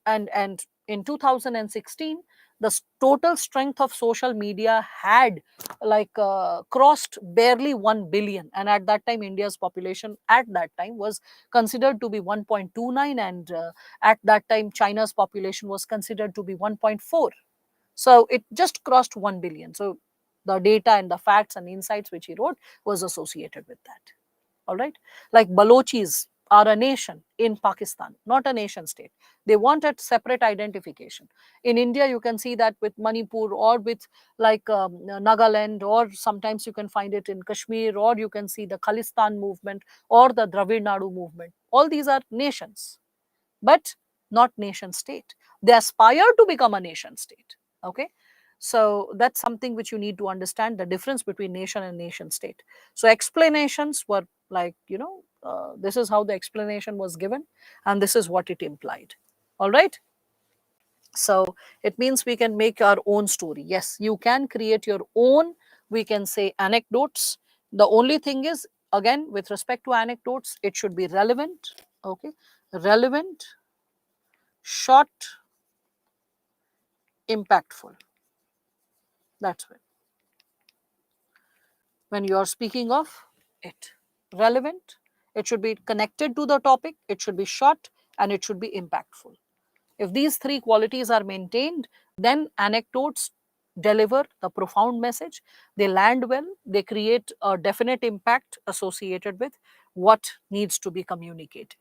and in 2016 the total strength of social media had crossed barely 1 billion, and at that time India's population at that time was considered to be 1.29, and at that time China's population was considered to be 1.4. So it just crossed 1 billion. So the data and the facts and insights which he wrote was associated with that. All right. Like Balochis are a nation in Pakistan, not a nation state. They wanted separate identification. In India, you can see that with Manipur or with Nagaland, or sometimes you can find it in Kashmir, or you can see the Khalistan movement or the Dravid Nadu movement. All these are nations, but not nation state. They aspire to become a nation state. Okay. So that's something which you need to understand, the difference between nation and nation state. So explanations were this is how the explanation was given, and this is what it implied. All right. So it means we can make our own story. Yes, you can create your own, we can say, anecdotes. The only thing is, again, with respect to anecdotes, it should be relevant. Okay. Relevant, short, impactful. That's it. When you are speaking of it, relevant, it should be connected to the topic, it should be short, and it should be impactful. If these three qualities are maintained, then anecdotes deliver the profound message. They land well, they create a definite impact associated with what needs to be communicated.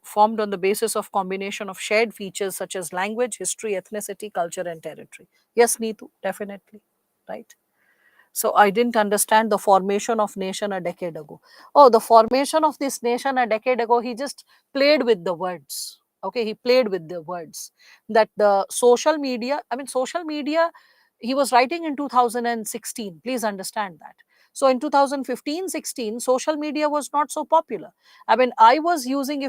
Formed on the basis of combination of shared features such as language, history, ethnicity, culture, and territory. Yes, Neetu, definitely, right? So I didn't understand the formation of nation a decade ago. Oh, the formation of this nation a decade ago, he just played with the words. Okay, he played with the words. That the social media, I mean, social media, he was writing in 2016. Please understand that. So in 2015-16, social media was not so popular. I mean, I was using,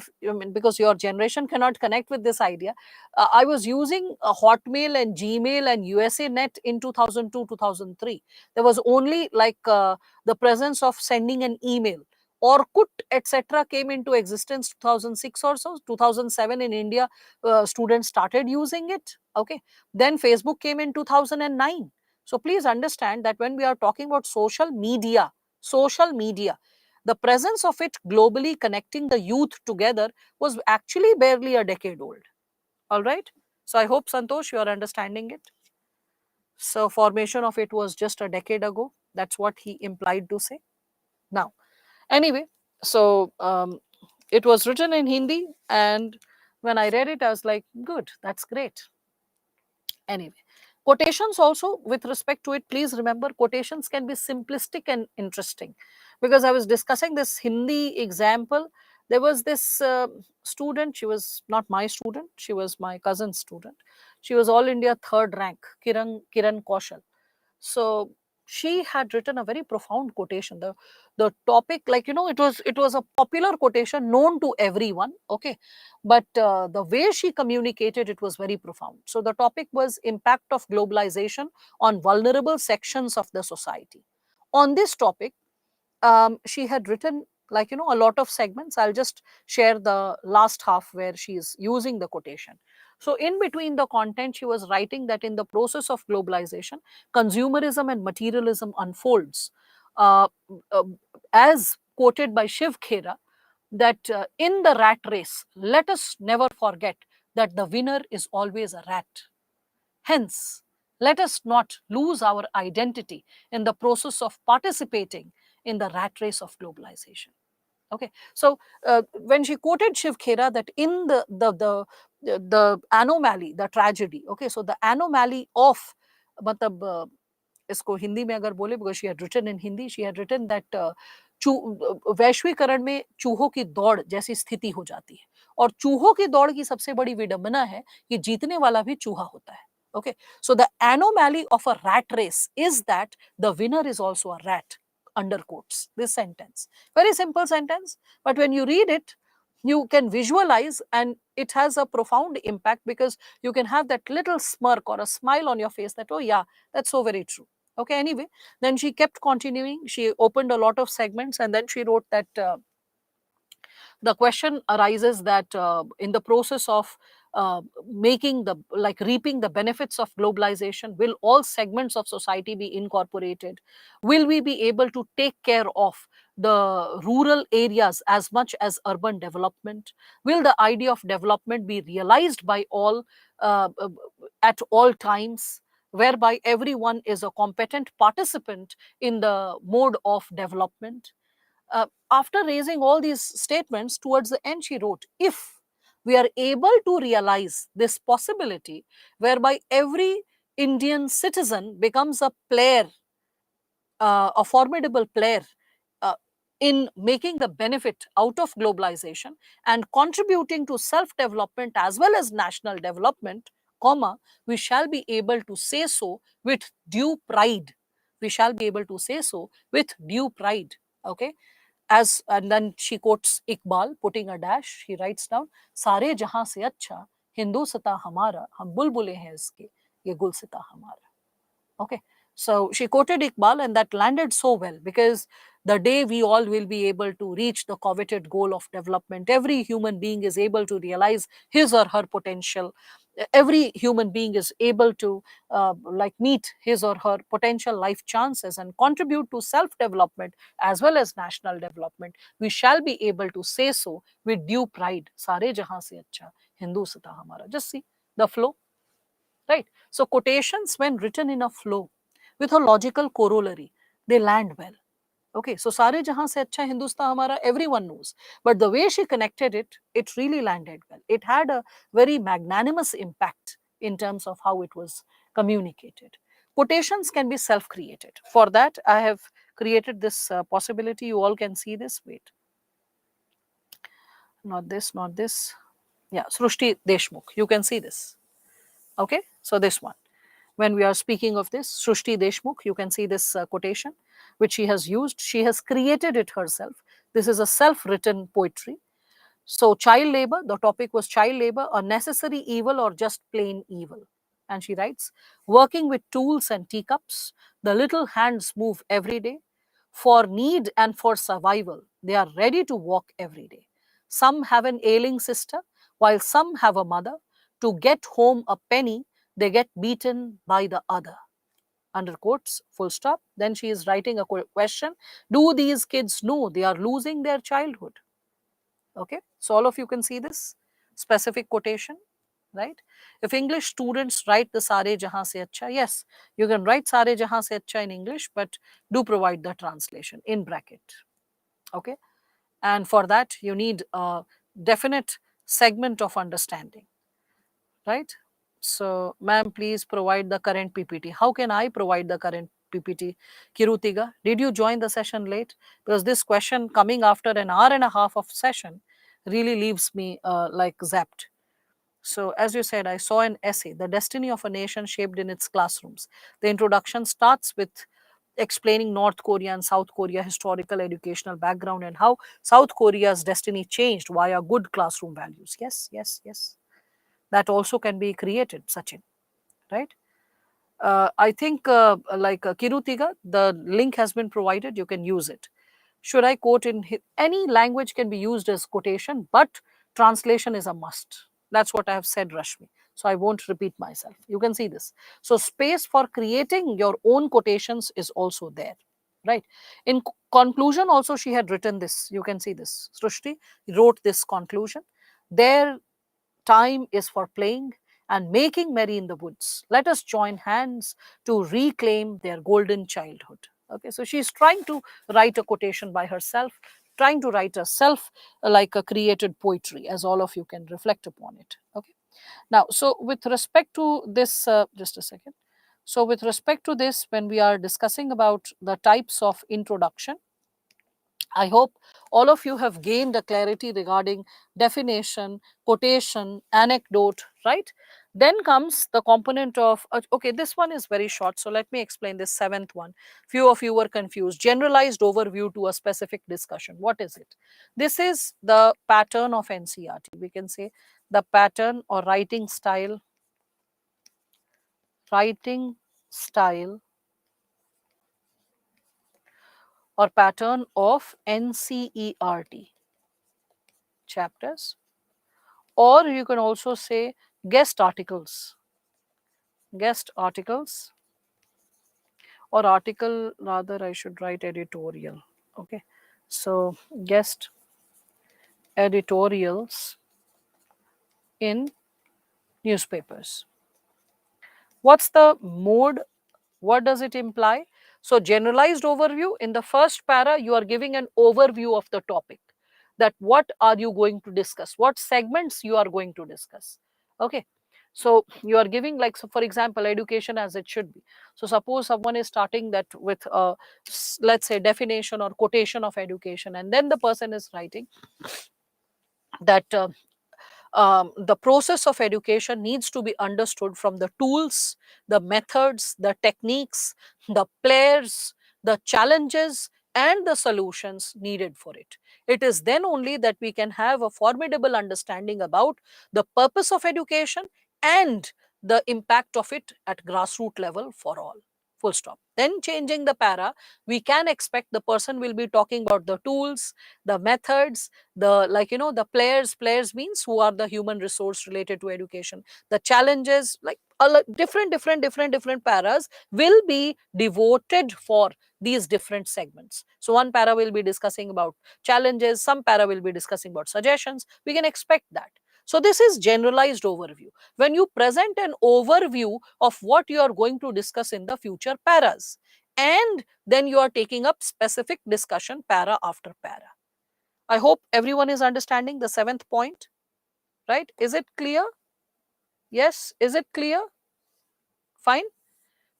because your generation cannot connect with this idea, I was using Hotmail and Gmail and USA Net in 2002, 2003. There was only the presence of sending an email. Orkut, etc., came into existence 2006 or so. 2007 in India, students started using it. Okay. Then Facebook came in 2009. So please understand that when we are talking about social media, the presence of it globally connecting the youth together was actually barely a decade old. All right. So I hope, Santosh, you are understanding it. So formation of it was just a decade ago. That's what he implied to say. Now, anyway, so it was written in Hindi, and when I read it, I was like, good, that's great. Anyway, quotations also, with respect to it, please remember quotations can be simplistic and interesting, because I was discussing this Hindi example. There was this student, she was not my student, she was my cousin's student. She was All India third rank, Kiran Kaushal. So she had written a very profound quotation. The topic, it was a popular quotation known to everyone. Okay, but the way she communicated it was very profound. So the topic was impact of globalization on vulnerable sections of the society. On this topic, she had written a lot of segments. I'll just share the last half where she is using the quotation. So in between the content, she was writing that in the process of globalization, consumerism and materialism unfolds, uh, uh, as quoted by Shiv Khera, that in the rat race, let us never forget that the winner is always a rat. Hence, let us not lose our identity in the process of participating in the rat race of globalization. Okay, so when she quoted Shiv Khera, that in the anomaly, the tragedy, okay, so the anomaly of, matlab, इसको हिंदी में अगर बोले, because she had written in Hindi, she had written that वैश्वीकरण में चूहों की दौड़ जैसी स्थिति हो जाती है, और चूहों की दौड़ की सबसे बड़ी विडंबना है कि जीतने वाला भी चूहा होता है. Okay, so the anomaly of a rat race is that the winner is also a rat, under quotes this sentence. Very simple sentence, but when you read it, you can visualize, and it has a profound impact, because you can have that little smirk or a smile on your face that, oh yeah, that's so very true. Okay, anyway, then she kept continuing. She opened a lot of segments, and then she wrote that the question arises that in the process of making the reaping the benefits of globalization, will all segments of society be incorporated? Will we be able to take care of the rural areas as much as urban development? Will the idea of development be realized by all at all times, whereby everyone is a competent participant in the mode of development? After raising all these statements, towards the end, she wrote, if we are able to realize this possibility whereby every Indian citizen becomes a player, a formidable player uh, in making the benefit out of globalization and contributing to self-development as well as national development, comma, we shall be able to say so with due pride. We shall be able to say so with due pride. Okay. And then she quotes Iqbal, putting a dash, she writes down, सारे जहां से अच्छा हिंदुस्तां हमारा, हम बुलबुलें हैं इसके, ये गुलसिता हमारा. Okay. So she quoted Iqbal, and that landed so well, because the day we all will be able to reach the coveted goal of development, every human being is able to realize his or her potential. Every human being is able to meet his or her potential life chances and contribute to self development as well as national development. We shall be able to say so with due pride. Sare jahan se acha Hindustan hamara. Just see the flow. Right. So quotations, when written in a flow with a logical corollary, they land well. Okay. So Sare Jahan Se Acha Hindustan Hamara, everyone knows. But the way she connected it, it really landed well. It had a very magnanimous impact in terms of how it was communicated. Quotations can be self-created. For that, I have created this possibility. You all can see this. Wait. Not this, not this. Yeah, Srushti Deshmukh. You can see this. Okay. So this one. When we are speaking of this, Srushti Deshmukh, you can see this quotation which she has used. She has created it herself. This is a self-written poetry. So child labor, the topic was child labor, a necessary evil or just plain evil. And she writes, working with tools and teacups, the little hands move every day. For need and for survival, they are ready to walk every day. Some have an ailing sister, while some have a mother. To get home a penny, they get beaten by the other. Under quotes, full stop. Then she is writing a question. Do these kids know they are losing their childhood? Okay. So all of you can see this specific quotation, right? If English students write the Sare Jahan Se Acha, yes, you can write Sare Jahan Se Acha in English, but do provide the translation in bracket. Okay. And for that, you need a definite segment of understanding, right? So, ma'am, please provide the current PPT. How can I provide the current PPT? Kirutiga, did you join the session late? Because this question coming after an hour and a half of session really leaves me zapped. So, as you said, I saw an essay, The Destiny of a Nation Shaped in Its Classrooms. The introduction starts with explaining North Korea and South Korea historical educational background and how South Korea's destiny changed via good classroom values. Yes, yes, yes. That also can be created, Sachin, right? I think Kirutiga, the link has been provided, you can use it. Should I quote in any language can be used as quotation, but translation is a must. That's what I have said, Rashmi. So I won't repeat myself. You can see this. So space for creating your own quotations is also there, right? In conclusion, also she had written this. You can see this. Srushti wrote this conclusion. Their time is for playing and making merry in the woods. Let us join hands to reclaim their golden childhood. Okay, so she's trying to write a quotation by herself, trying to write a self like a created poetry, as all of you can reflect upon it. Okay, now, so with respect to this, just a second. So, with respect to this, when we are discussing about the types of introduction, I hope all of you have gained a clarity regarding definition, quotation, anecdote, right? Then comes the component of, okay, this one is very short. So let me explain this seventh one. Few of you were confused. Generalized overview to a specific discussion. What is it? This is the pattern of NCERT. We can say the pattern or writing style or pattern of NCERT. chapters, or you can also say guest articles, or article, rather I should write editorial. Okay, so guest editorials in newspapers. What's the mode? What does it imply? So generalized overview, in the first para you are giving an overview of the topic, that what are you going to discuss, what segments you are going to discuss. Okay, so you are giving, like, so for example, education as it should be. So suppose someone is starting that with let's say definition or quotation of education, and then the person is writing that the process of education needs to be understood from the tools, the methods, the techniques, the players, the challenges, and the solutions needed for it. It is then only that we can have a formidable understanding about the purpose of education and the impact of it at grassroots level for all. Full stop. Then changing the para, we can expect the person will be talking about the tools, the methods, the, like, the players means who are the human resource related to education, the challenges, like different paras will be devoted for these different segments. So one para will be discussing about challenges, some para will be discussing about suggestions. We can expect that. So this is generalized overview. When you present an overview of what you are going to discuss in the future paras, and then you are taking up specific discussion para after para. I hope everyone is understanding the seventh point, right? Is it clear? Yes, is it clear? Fine.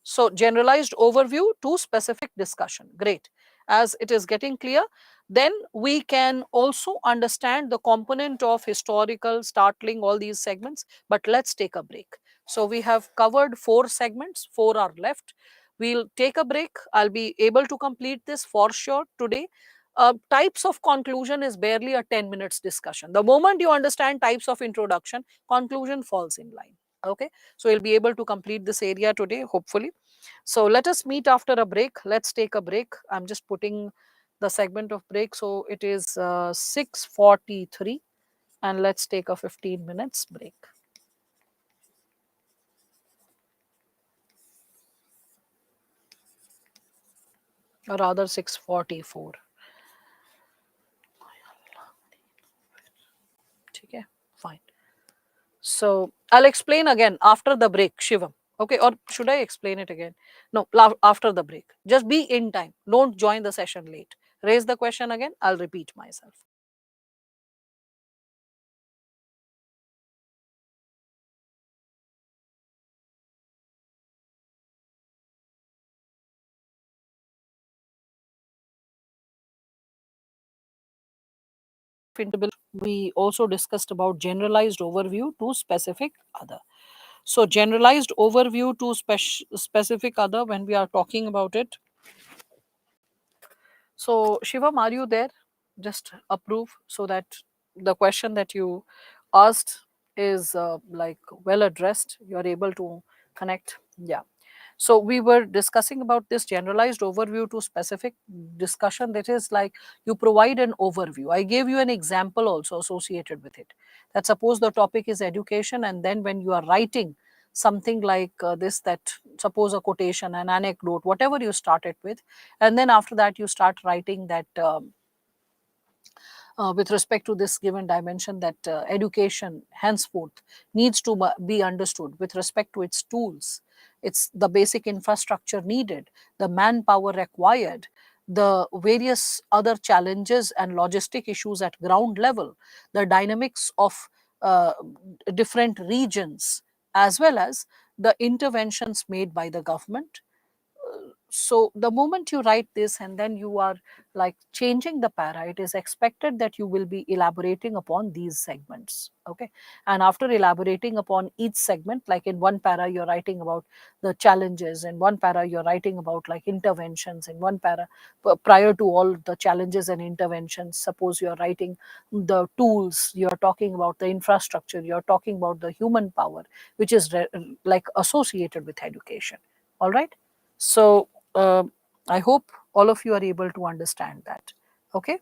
So generalized overview to specific discussion. Great. As it is getting clear, then we can also understand the component of historical, startling, all these segments. But let's take a break. So we have covered 4 segments, 4 are left. We'll take a break. I'll be able to complete this for sure today. Types of conclusion is barely a 10 minutes discussion. The moment you understand types of introduction, conclusion falls in line. Okay, so you'll be able to complete this area today, hopefully. So let us meet after a break. Let's take a break. I'm just putting the segment of break. So it is 6:43, and let's take a 15 minutes break. Or rather 6:44. Okay, fine. So I'll explain again after the break, Shivam. Okay, or should I explain it again? No, after the break. Just be in time. Don't join the session late. Raise the question again. I'll repeat myself. We also discussed about generalized overview to specific other. So generalized overview to specific other, when we are talking about it. So Shivam, are you there? Just approve so that the question that you asked is like well addressed. You are able to connect. Yeah. So we were discussing about this generalized overview to specific discussion, that is like you provide an overview. I gave you an example also associated with it, that suppose the topic is education, and then when you are writing something like this, that suppose a quotation, an anecdote, whatever you started with, and then after that you start writing that with respect to this given dimension, that education henceforth needs to be understood with respect to its tools, it's the basic infrastructure needed, the manpower required, the various other challenges and logistic issues at ground level, the dynamics of uh, different regions, as well as the interventions made by the government. So the moment you write this and then you are like changing the para, it is expected that you will be elaborating upon these segments. Okay, and after elaborating upon each segment, like in one para you're writing about the challenges, in one para you're writing about like interventions, in one para prior to all the challenges and interventions, suppose you're writing the tools, you're talking about the infrastructure, you're talking about the human power which is like associated with education. All right, so I hope all of you are able to understand that. Okay,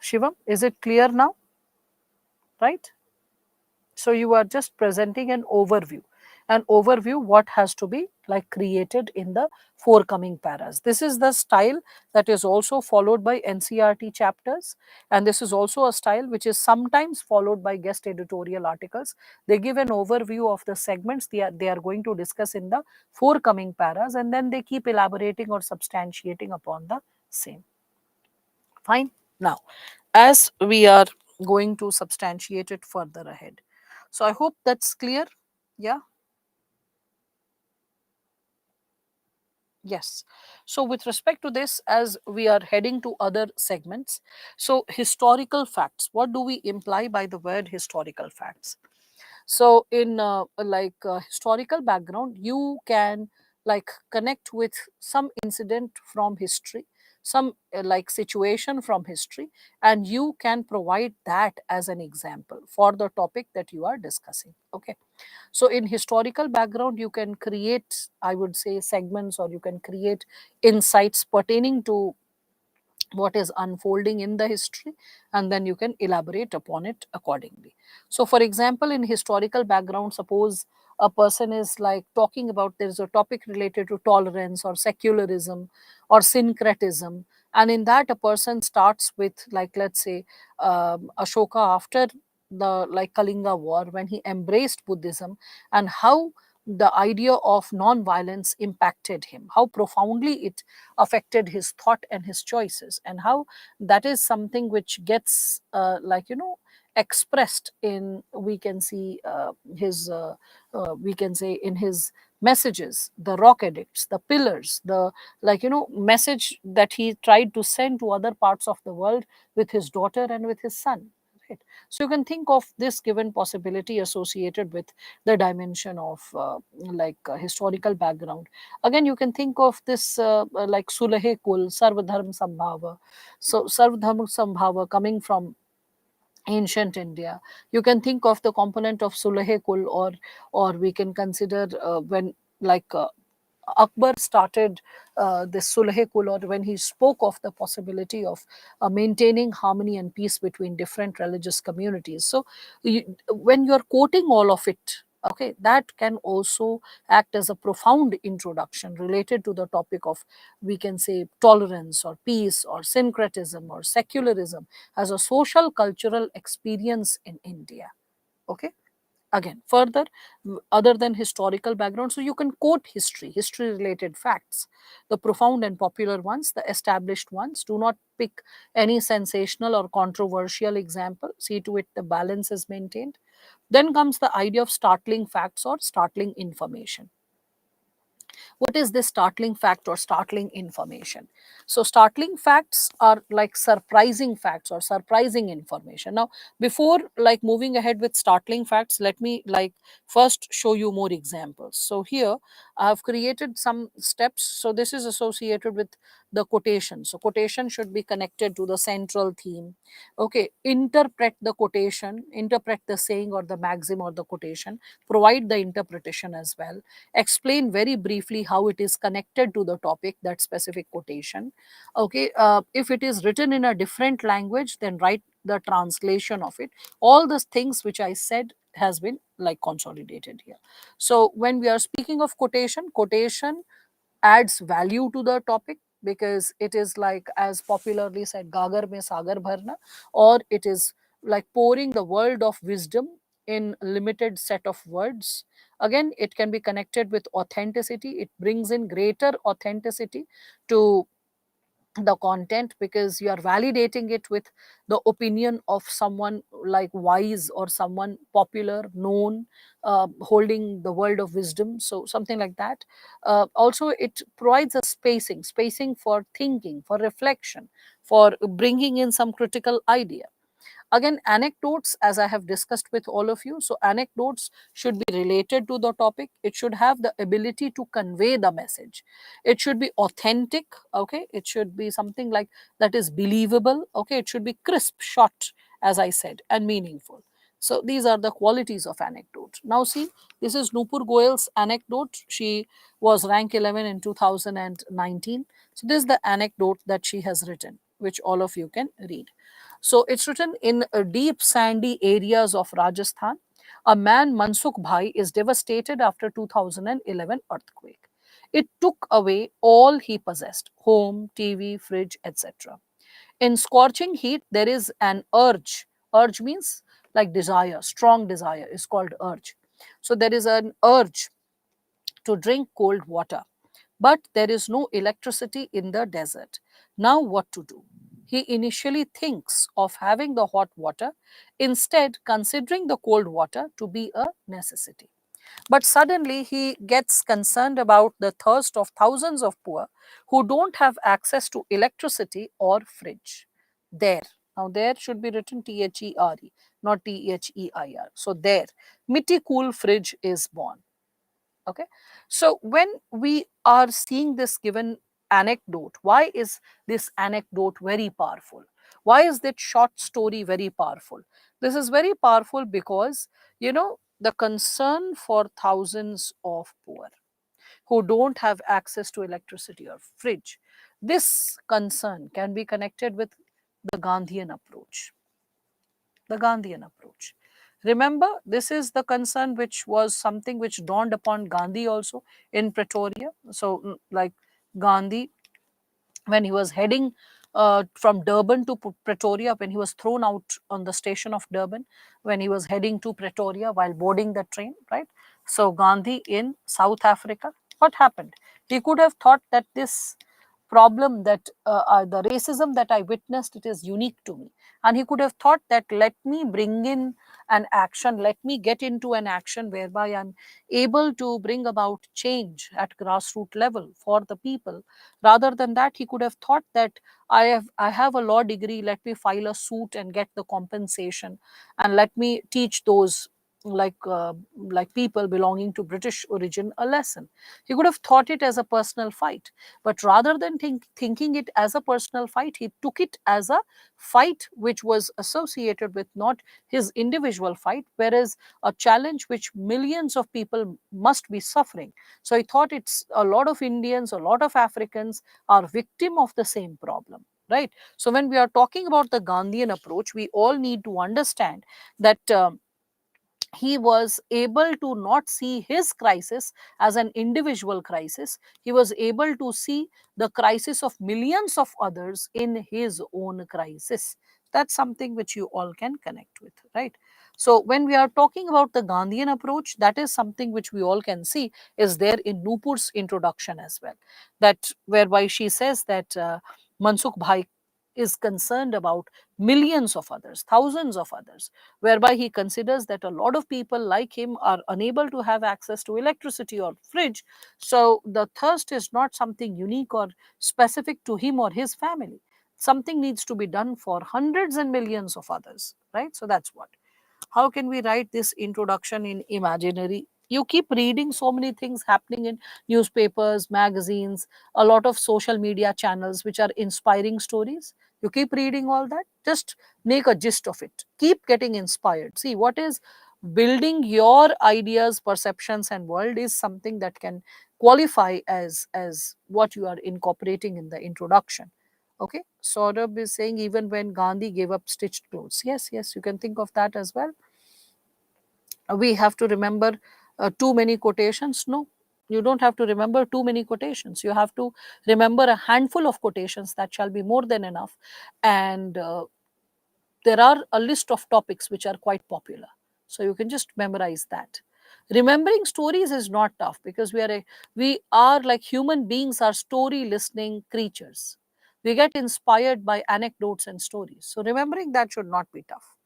Shivam, is it clear now? right? So you are just presenting an overview what has to be like created in the forthcoming paras. This is the style that is also followed by NCERT chapters, and this is also a style which is sometimes followed by guest editorial articles. They give an overview of the segments they are going to discuss in the forthcoming paras, and then they keep elaborating or substantiating upon the same. Fine. Now, as we are going to substantiate it further ahead. So I hope that's clear. Yeah. Yes. So with respect to this, as we are heading to other segments, so historical facts, what do we imply by the word historical facts? So in historical background, you can like connect with some incident from history, some like situation from history, and you can provide that as an example for the topic that you are discussing. Okay. So in historical background, you can create, I would say, segments, or you can create insights pertaining to what is unfolding in the history, and then you can elaborate upon it accordingly. So for example, in historical background, suppose a person is like talking about, there is a topic related to tolerance or secularism or syncretism, and in that a person starts with, like, let's say, Ashoka after the like Kalinga war, when he embraced Buddhism, and how the idea of non-violence impacted him, how profoundly it affected his thought and his choices, and how that is something which gets expressed in, we can see, his we can say, in his messages, the rock edicts, the pillars, the message that he tried to send to other parts of the world with his daughter and with his son, right? So you can think of this given possibility associated with the dimension of historical background. Again, you can think of this like Sulhe Kul, Sarvadharm Sambhava. So Sarvadharm Sambhava coming from ancient India. You can think of the component of Sulhe Kul, or we can consider when like Akbar started this Sulhe Kul, or when he spoke of the possibility of maintaining harmony and peace between different religious communities. So, when you are quoting all of it, okay, that can also act as a profound introduction related to the topic of, we can say, tolerance or peace or syncretism or secularism as a social cultural experience in India. Okay. Again, further, other than historical background, so you can quote history related facts, the profound and popular ones, the established ones. Do not pick any sensational or controversial example. See to it the balance is maintained. Then comes the idea of startling facts or startling information. What is this startling fact or startling information? So startling facts are like surprising facts or surprising information. Now, before like moving ahead with startling facts, let me like first show you more examples. So here I have created some steps. So this is associated with the quotation. So quotation should be connected to the central theme. Okay, interpret the quotation, interpret the saying or the maxim or the quotation, provide the interpretation as well, explain very briefly how it is connected to the topic, that specific quotation. Okay, if it is written in a different language, then write the translation of it. All those things which I said has been like consolidated here. So when we are speaking of quotation adds value to the topic, because it is like, as popularly said, gagar mein sagar bharna, or it is like pouring the world of wisdom in limited set of words. Again, it can be connected with authenticity. It brings in greater authenticity to the content, because you are validating it with the opinion of someone like wise or someone popular, known, holding the world of wisdom, so something like that. Also, it provides a spacing for thinking, for reflection, for bringing in some critical idea. Again, anecdotes, as I have discussed with all of you, so anecdotes should be related to the topic. It should have the ability to convey the message. It should be authentic. Okay, it should be something like that is believable. Okay, it should be crisp, short, as I said, and meaningful. So these are the qualities of anecdote. Now see, this is Nupur Goyal's anecdote. She was rank 11 in 2019. So this is the anecdote that she has written. which all of you can read. So it's written in deep sandy areas of Rajasthan. A man, Mansukh Bhai, is devastated after 2011 earthquake. It took away all he possessed: home, TV, fridge, etc. In scorching heat, there is an urge. Urge means like desire, strong desire is called urge. So there is an urge to drink cold water. But there is no electricity in the desert. Now, what to do? He initially thinks of having the hot water, instead, considering the cold water to be a necessity. But suddenly, he gets concerned about the thirst of thousands of poor who don't have access to electricity or fridge. There. Now, there should be written THERE, not THEIR. So, there. Mitti Cool Fridge is born. Okay, so when we are seeing this given anecdote, why is this anecdote very powerful? Why is that short story very powerful? This is very powerful because, the concern for thousands of poor who don't have access to electricity or fridge, this concern can be connected with the Gandhian approach. The Gandhian approach. Remember, this is the concern which was something which dawned upon Gandhi also in Pretoria. So, like Gandhi, when he was heading from Durban to Pretoria, when he was thrown out on the station of Durban, when he was heading to Pretoria while boarding the train, right? So, Gandhi in South Africa, what happened? He could have thought that this problem, that the racism that I witnessed, it is unique to me. And he could have thought that let me bring in an action, let me get into an action whereby I'm able to bring about change at grassroots level for the people. Rather than that, he could have thought that I have a law degree, let me file a suit and get the compensation, and let me teach those like people belonging to British origin a lesson. He could have thought it as a personal fight, but rather than thinking it as a personal fight, he took it as a fight which was associated with not his individual fight, whereas a challenge which millions of people must be suffering. So he thought it's a lot of Indians, a lot of Africans are victim of the same problem. Right. So when we are talking about the Gandhian approach, we all need to understand that he was able to not see his crisis as an individual crisis. He was able to see the crisis of millions of others in his own crisis. That's something which you all can connect with, right? So when we are talking about the Gandhian approach, that is something which we all can see is there in Nupur's introduction as well. That whereby she says that Mansukh Bhai is concerned about millions of others, thousands of others, whereby he considers that a lot of people like him are unable to have access to electricity or fridge. So the thirst is not something unique or specific to him or his family. Something needs to be done for hundreds and millions of others, right? So that's what. How can we write this introduction in imaginary? You keep reading so many things happening in newspapers, magazines, a lot of social media channels which are inspiring stories. You keep reading all that, just make a gist of it, keep getting inspired. See, what is building your ideas, perceptions and world is something that can qualify as what you are incorporating in the introduction. Okay, Saurabh is saying even when Gandhi gave up stitched clothes. Yes, yes, you can think of that as well. We have to remember too many quotations? No, you don't have to remember too many quotations. You have to remember a handful of quotations, that shall be more than enough. And there are a list of topics which are quite popular, so you can just memorize that. Remembering stories is not tough, because we are like human beings are story listening creatures. We get inspired by anecdotes and stories, so remembering that should not be tough.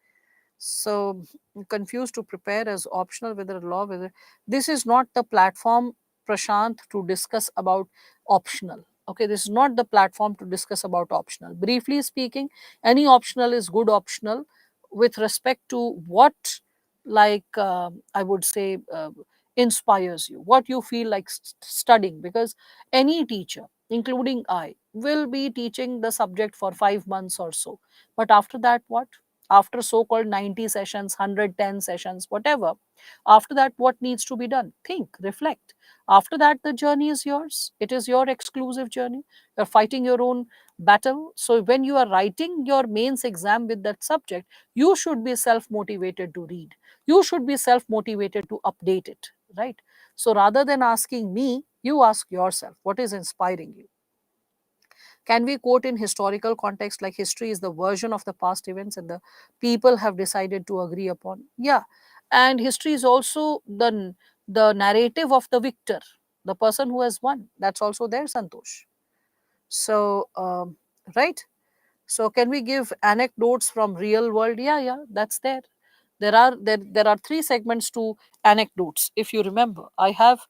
So confused to prepare as optional whether law, whether this is not the platform, Prashant, to discuss about optional. Okay, this is not the platform to discuss about optional. Briefly speaking, any optional is good optional with respect to what, like I would say, inspires you, what you feel like studying, because any teacher, including I, will be teaching the subject for 5 months or so, but after that, what? after so-called 90 sessions, 110 sessions, whatever, after that, what needs to be done? Think, reflect. After that, the journey is yours. It is your exclusive journey. You're fighting your own battle. So when you are writing your mains exam with that subject, you should be self-motivated to read. You should be self-motivated to update it, right? So rather than asking me, you ask yourself, what is inspiring you? Can we quote in historical context, like history is the version of the past events and the people have decided to agree upon? Yeah. And history is also the narrative of the victor, the person who has won. That's also there, Santosh. So, right. So can we give anecdotes from real world? Yeah, yeah, that's there. There are three segments to anecdotes. If you remember, I have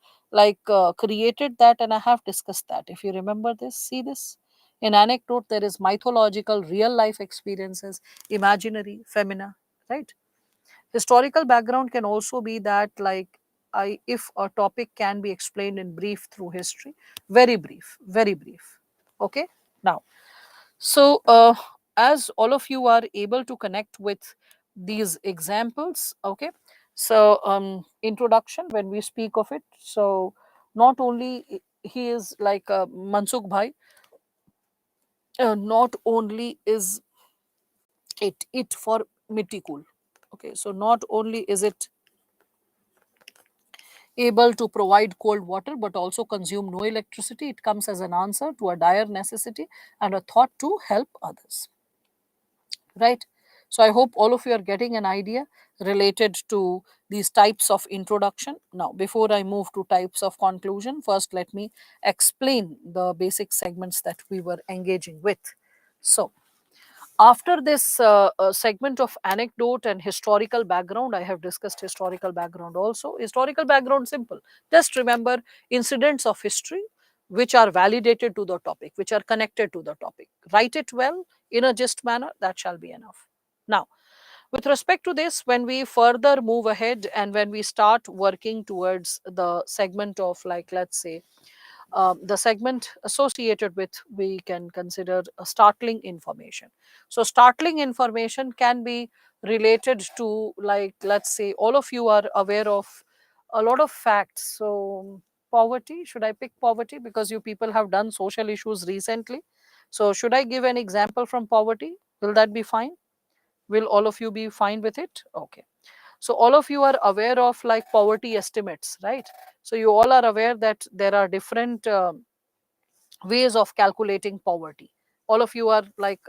created that and I have discussed that. If you remember this, see this. In anecdote, there is mythological, real life experiences, imaginary, femina, right? Historical background can also be that if a topic can be explained in brief through history, very brief, very brief. Okay. Now, so, as all of you are able to connect with these examples, okay. So, introduction when we speak of it. So, not only he is like Mansukh Bhai, not only is it for Mitti Cool. Okay, so not only is it able to provide cold water but also consume no electricity, it comes as an answer to a dire necessity and a thought to help others, right? So I hope all of you are getting an idea related to these types of introduction. Now, before I move to types of conclusion, first let me explain the basic segments that we were engaging with. So, after this segment of anecdote and historical background, I have discussed historical background also. Historical background, simple. Just remember incidents of history which are validated to the topic, which are connected to the topic. Write it well in a gist manner, that shall be enough. Now, with respect to this, when we further move ahead and when we start working towards the segment of, like, let's say, the segment associated with, we can consider a startling information. So startling information can be related to, like, let's say, all of you are aware of a lot of facts. So poverty, should I pick poverty because you people have done social issues recently? So should I give an example from poverty? Will that be fine? Will all of you be fine with it? Okay. So all of you are aware of, like, poverty estimates, right? So you all are aware that there are different ways of calculating poverty. All of you are like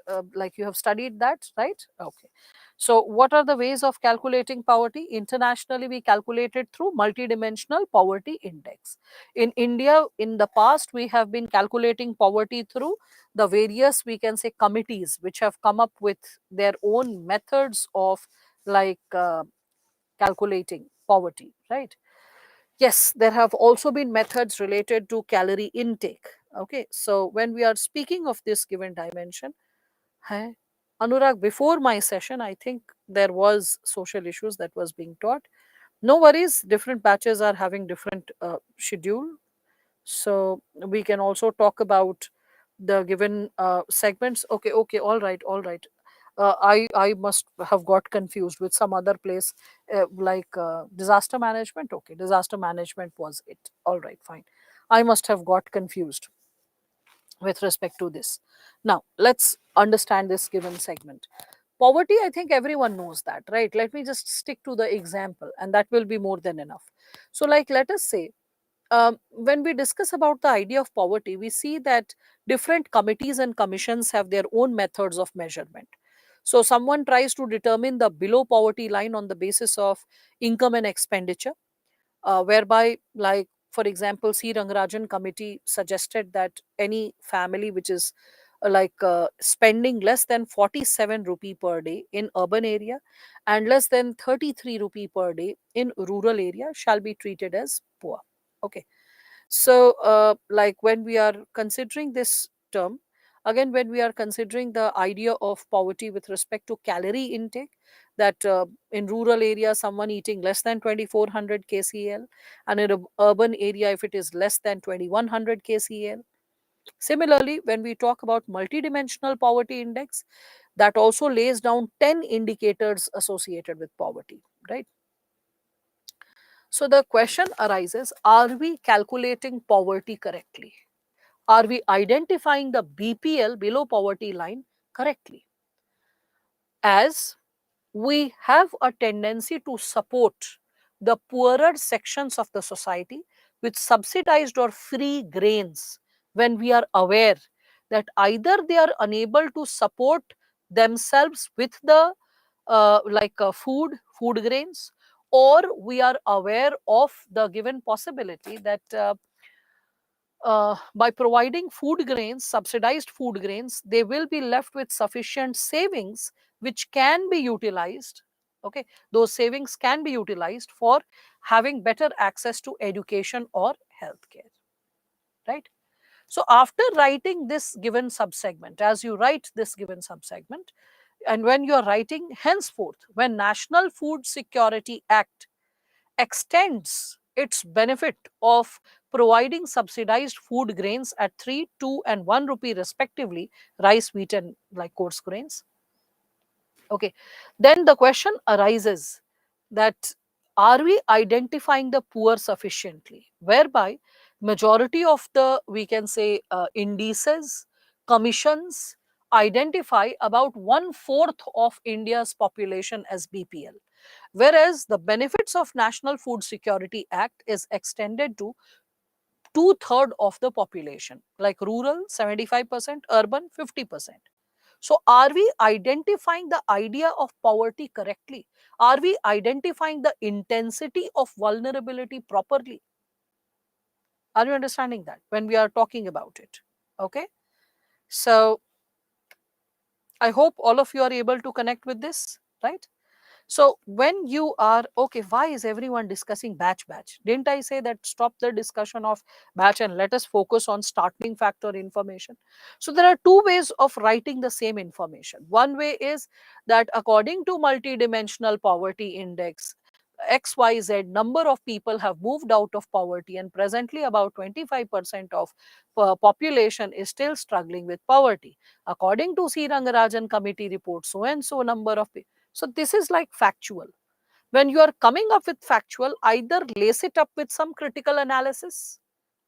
you have studied that, right? Okay. So what are the ways of calculating poverty? Internationally, we calculate it through multidimensional poverty index. In India, in the past, we have been calculating poverty through the various, we can say, committees which have come up with their own methods of, like, calculating poverty, right? Yes, there have also been methods related to calorie intake. Okay, so when we are speaking of this given dimension, hi, Anurag, before my session, I think there was social issues that was being taught. No worries, different batches are having different schedule. So we can also talk about the given segments. Okay, okay, all right, all right. I must have got confused with some other place, disaster management. Okay, disaster management was it. All right, fine. I must have got confused with respect to this. Now, let's understand this given segment. Poverty, I think everyone knows that, right? Let me just stick to the example, and that will be more than enough. So, like, let us say, when we discuss about the idea of poverty, we see that different committees and commissions have their own methods of measurement. So, someone tries to determine the below poverty line on the basis of income and expenditure, whereby, like, for example, C. Rangarajan committee suggested that any family which is spending less than 47 rupee per day in urban area and less than 33 rupee per day in rural area shall be treated as poor. Okay. So, like, when we are considering this term, again, when we are considering the idea of poverty with respect to calorie intake, that in rural area, someone eating less than 2400 kcal, and in a urban area, if it is less than 2100 kcal. Similarly, when we talk about multidimensional poverty index, that also lays down 10 indicators associated with poverty, right? So the question arises, are we calculating poverty correctly? Are we identifying the BPL, below poverty line, correctly? As we have a tendency to support the poorer sections of the society with subsidized or free grains when we are aware that either they are unable to support themselves with the food grains, or we are aware of the given possibility that by providing food grains, subsidized food grains, they will be left with sufficient savings which can be utilized. Okay, those savings can be utilized for having better access to education or healthcare, right? So, after writing this given subsegment, as you write this given subsegment, and when you are writing henceforth, when National Food Security Act extends its benefit of providing subsidized food grains at 3, 2 and 1 rupee respectively, rice, wheat and like coarse grains. Okay, then the question arises that are we identifying the poor sufficiently, whereby majority of the, we can say, indices, commissions identify about 1/4 of India's population as BPL, whereas the benefits of National Food Security Act is extended to 2/3 of the population, like rural 75%, urban 50%. So, are we identifying the idea of poverty correctly? Are we identifying the intensity of vulnerability properly? Are you understanding that when we are talking about it? Okay. So, I hope all of you are able to connect with this, right? So when you are okay, why is everyone discussing batch? Didn't I say that stop the discussion of batch and let us focus on startling factor information? So there are two ways of writing the same information. One way is that according to multidimensional poverty index, XYZ number of people have moved out of poverty, and presently about 25% of population is still struggling with poverty. According to C. Rangarajan committee report, so and so number of people. So this is like factual. When you are coming up with factual, either lace it up with some critical analysis.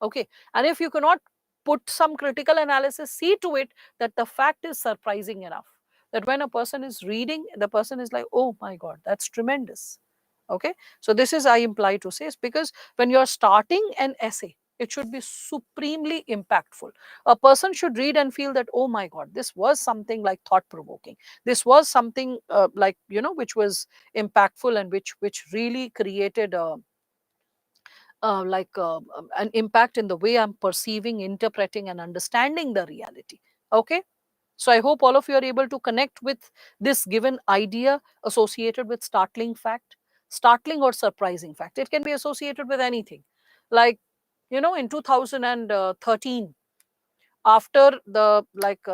Okay. And if you cannot put some critical analysis, see to it that the fact is surprising enough. That when a person is reading, the person is like, oh my God, that's tremendous. Okay. So this is, I imply to say, is because when you're starting an essay, it should be supremely impactful. A person should read and feel that, oh my God, this was something like thought provoking. This was something which was impactful and which really created an impact in the way I'm perceiving, interpreting, and understanding the reality. Okay. So I hope all of you are able to connect with this given idea associated with startling fact, startling or surprising fact. It can be associated with anything. Like, in 2013, after the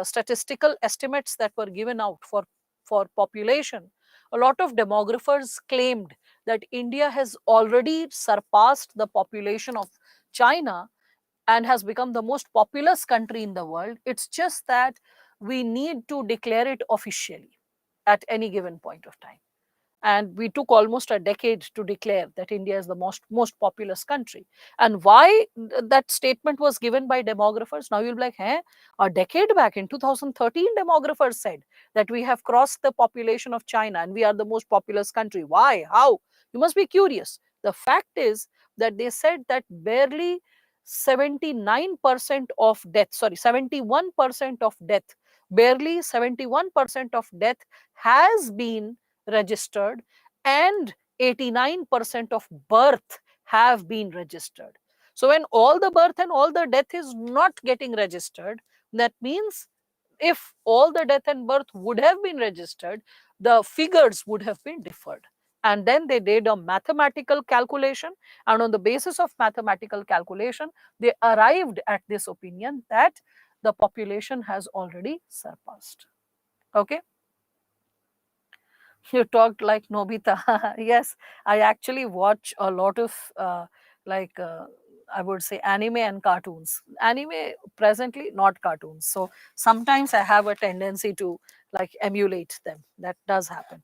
statistical estimates that were given out for population, a lot of demographers claimed that India has already surpassed the population of China and has become the most populous country in the world. It's just that we need to declare it officially at any given point of time. And we took almost a decade to declare that India is the most populous country. And why that statement was given by demographers? Now you'll be like, hey, a decade back in 2013, demographers said that we have crossed the population of China and we are the most populous country. Why? How? You must be curious. The fact is that they said that barely 79% of death, sorry, 71% of death, barely 71% of death has been registered, and 89% of birth have been registered. So when all the birth and all the death is not getting registered, that means if all the death and birth would have been registered, the figures would have been differed. And then they did a mathematical calculation, and on the basis of mathematical calculation, they arrived at this opinion that the population has already surpassed. Okay. You talked like Nobita. Yes, I actually watch a lot of like I would say anime and cartoons. Anime presently, not cartoons. So sometimes I have a tendency to like emulate them. That does happen.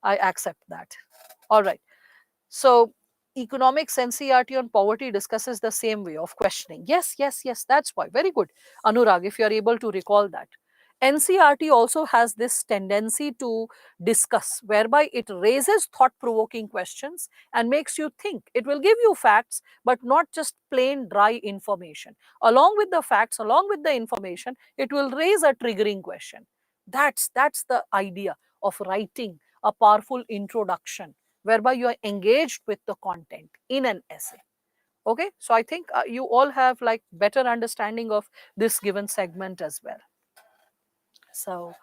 I accept that. All right. So economics NCERT on poverty discusses the same way of questioning. Yes, yes, yes, that's why. Very good. Anurag, if you are able to recall that. NCERT also has this tendency to discuss, whereby it raises thought provoking questions and makes you think. It will give you facts, but not just plain dry information. Along with the facts, along with the information, it will raise a triggering question. That's the idea of writing a powerful introduction whereby you are engaged with the content in an essay. Okay, so I think you all have like better understanding of this given segment as well. So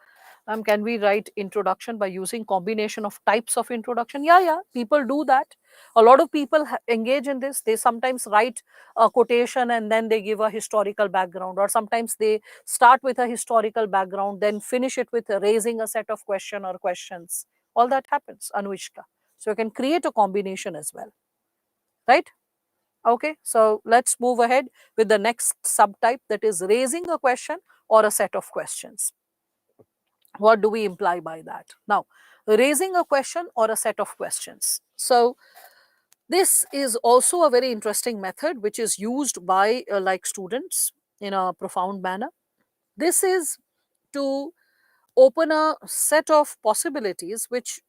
can we write introduction by using combination of types of introduction? Yeah, people do that. A lot of people engage in this. They sometimes write a quotation and then they give a historical background, or sometimes they start with a historical background, then finish it with raising a set of question or questions. All that happens, Anuishka. So you can create a combination as well, right? Okay, so let's move ahead with the next subtype, that is raising a question or a set of questions. What do we imply by that? Now, raising a question or a set of questions. So this is also a very interesting method which is used by like students in a profound manner. This is to open a set of possibilities which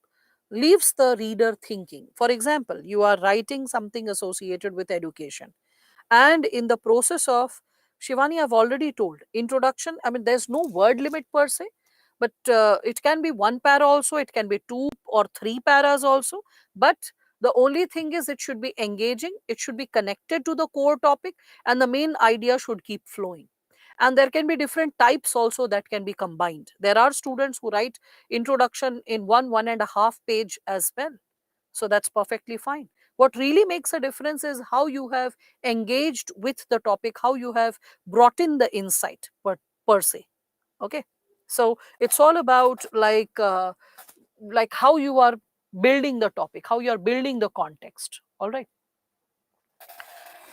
leaves the reader thinking. For example, you are writing something associated with education, and in the process of, Shivani, I've already told, introduction, I mean, there's no word limit per se, but it can be one para also, it can be two or three paras also. But the only thing is it should be engaging, it should be connected to the core topic, and the main idea should keep flowing. And there can be different types also that can be combined. There are students who write introduction in 1.5 page as well. So that's perfectly fine. What really makes a difference is how you have engaged with the topic, how you have brought in the insight per se. Okay. So it's all about like how you are building the topic, how you are building the context. All right.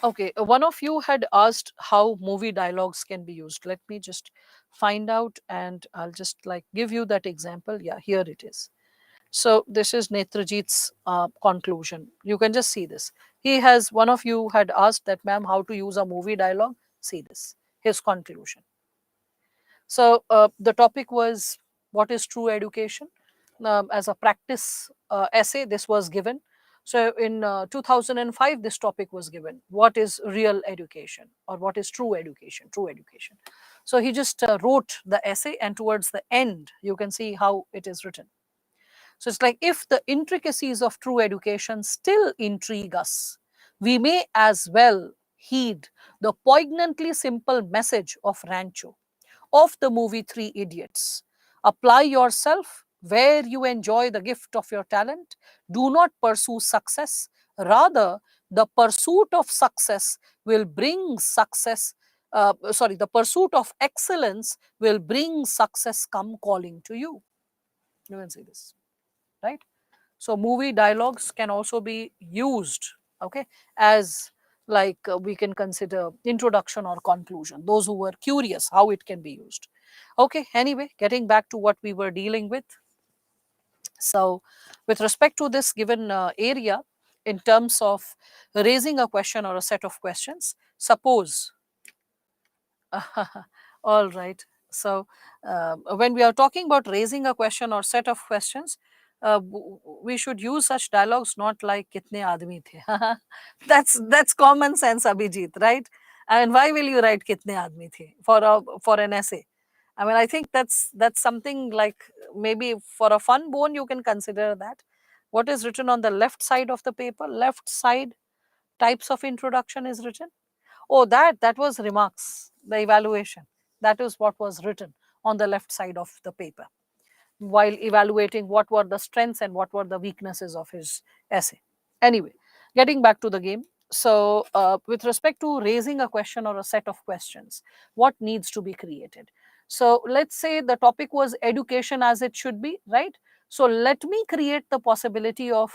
Okay, one of you had asked how movie dialogues can be used. Let me just find out and I'll just like give you that example. Yeah, here it is. So this is Netrajit's conclusion. You can just see this. He has, one of you had asked that, ma'am, how to use a movie dialogue. See this, his conclusion. So the topic was, what is true education? As a practice essay, this was given. So in 2005, this topic was given. What is real education, or what is true education? True education. So he just wrote the essay, and towards the end, you can see how it is written. So it's like, if the intricacies of true education still intrigue us, we may as well heed the poignantly simple message of Rancho, of the movie Three Idiots. Apply yourself where you enjoy the gift of your talent. Do not pursue success. Rather, the pursuit of success will bring success. The pursuit of excellence will bring success come calling to you. You can see this, right? So movie dialogues can also be used, okay, as like we can consider introduction or conclusion, those who were curious how it can be used. Okay, anyway, getting back to what we were dealing with. So with respect to this given area, in terms of raising a question or a set of questions, suppose all right. So, when we are talking about raising a question or set of questions, we should use such dialogues not like "kitne aadmi the." That's common sense, Abhijit, right? And why will you write "kitne aadmi the" for an essay? I mean, I think that's something like, maybe for a fun bone you can consider that. What is written on the left side of the paper? Left side, types of introduction is written. Oh, that was remarks, the evaluation. That is what was written on the left side of the paper while evaluating what were the strengths and what were the weaknesses of his essay. Anyway, getting back to the game. So, with respect to raising a question or a set of questions, what needs to be created? So, let's say the topic was education as it should be, right? So, let me create the possibility of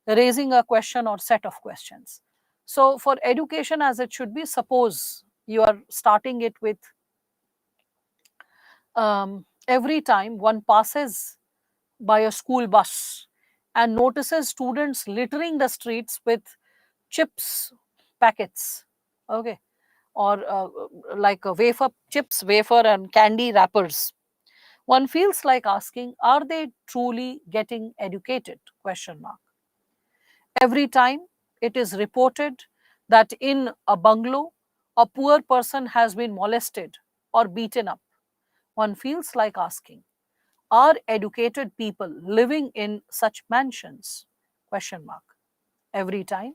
raising a question or set of questions. So for education as it should be, suppose you are starting it with every time one passes by a school bus and notices students littering the streets with chips packets, okay, or like a wafer chips, wafer and candy wrappers, one feels like asking, are they truly getting educated? Question mark. Every time it is reported that in a bungalow a poor person has been molested or beaten up, one feels like asking, are educated people living in such mansions? Question mark. Every time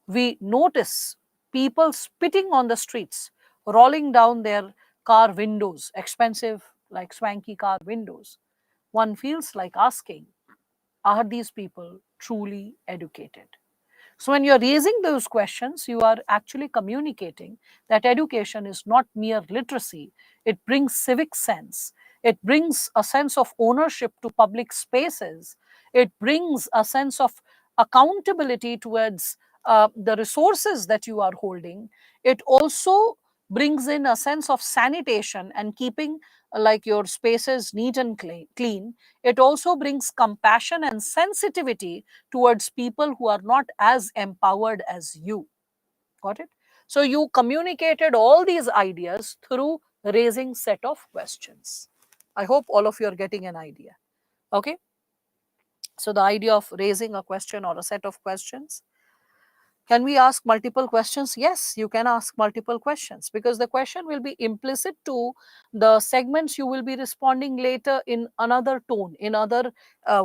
we notice people spitting on the streets, rolling down their car windows, expensive, like swanky car windows, one feels like asking, are these people truly educated? So, when you're raising those questions, you are actually communicating that education is not mere literacy, it brings civic sense, it brings a sense of ownership to public spaces, it brings a sense of accountability towards the resources that you are holding. It also brings in a sense of sanitation and keeping like your spaces neat and clean. It also brings compassion and sensitivity towards people who are not as empowered as you. Got it? So you communicated all these ideas through raising set of questions. I hope all of you are getting an idea. Okay. So the idea of raising a question or a set of questions. Can we ask multiple questions? Yes, you can ask multiple questions because the question will be implicit to the segments you will be responding later in another tone, in other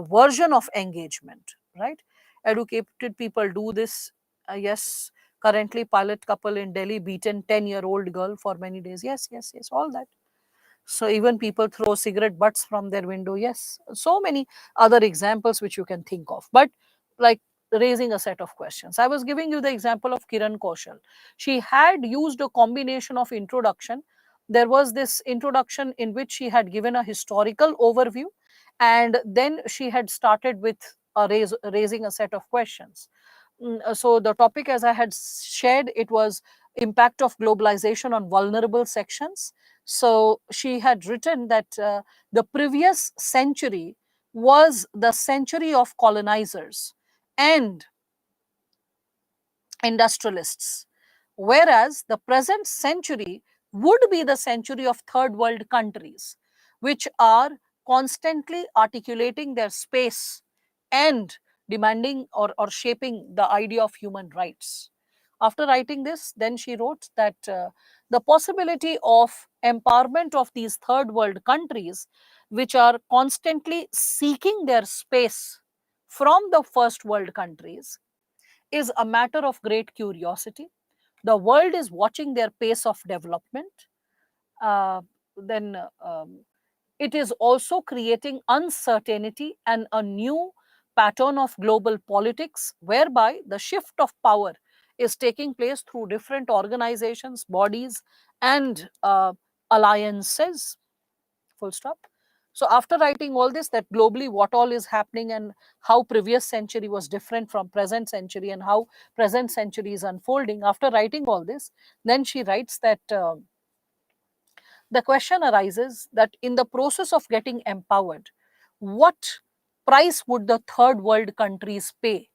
version of engagement, right? Educated people do this. Yes, currently pilot couple in Delhi beaten 10-year-old girl for many days. Yes, yes, yes, all that. So even people throw cigarette butts from their window. Yes, so many other examples which you can think of. But like raising a set of questions. I was giving you the example of Kiran Kaushal. She had used a combination of introduction. There was this introduction in which she had given a historical overview, and then she had started with raising a set of questions. So the topic, as I had shared, it was impact of globalization on vulnerable sections. So she had written that the previous century was the century of colonizers and industrialists, whereas the present century would be the century of third world countries, which are constantly articulating their space and demanding or shaping the idea of human rights. After writing this, then she wrote that the possibility of empowerment of these third world countries, which are constantly seeking their space from the first world countries, is a matter of great curiosity. The world is watching their pace of development. Uh, then it is also creating uncertainty and a new pattern of global politics whereby the shift of power is taking place through different organizations, bodies, and alliances. Full stop. So after writing all this, that globally what all is happening and how previous century was different from present century and how present century is unfolding, after writing all this, then she writes that the question arises that in the process of getting empowered, what price would the third world countries pay?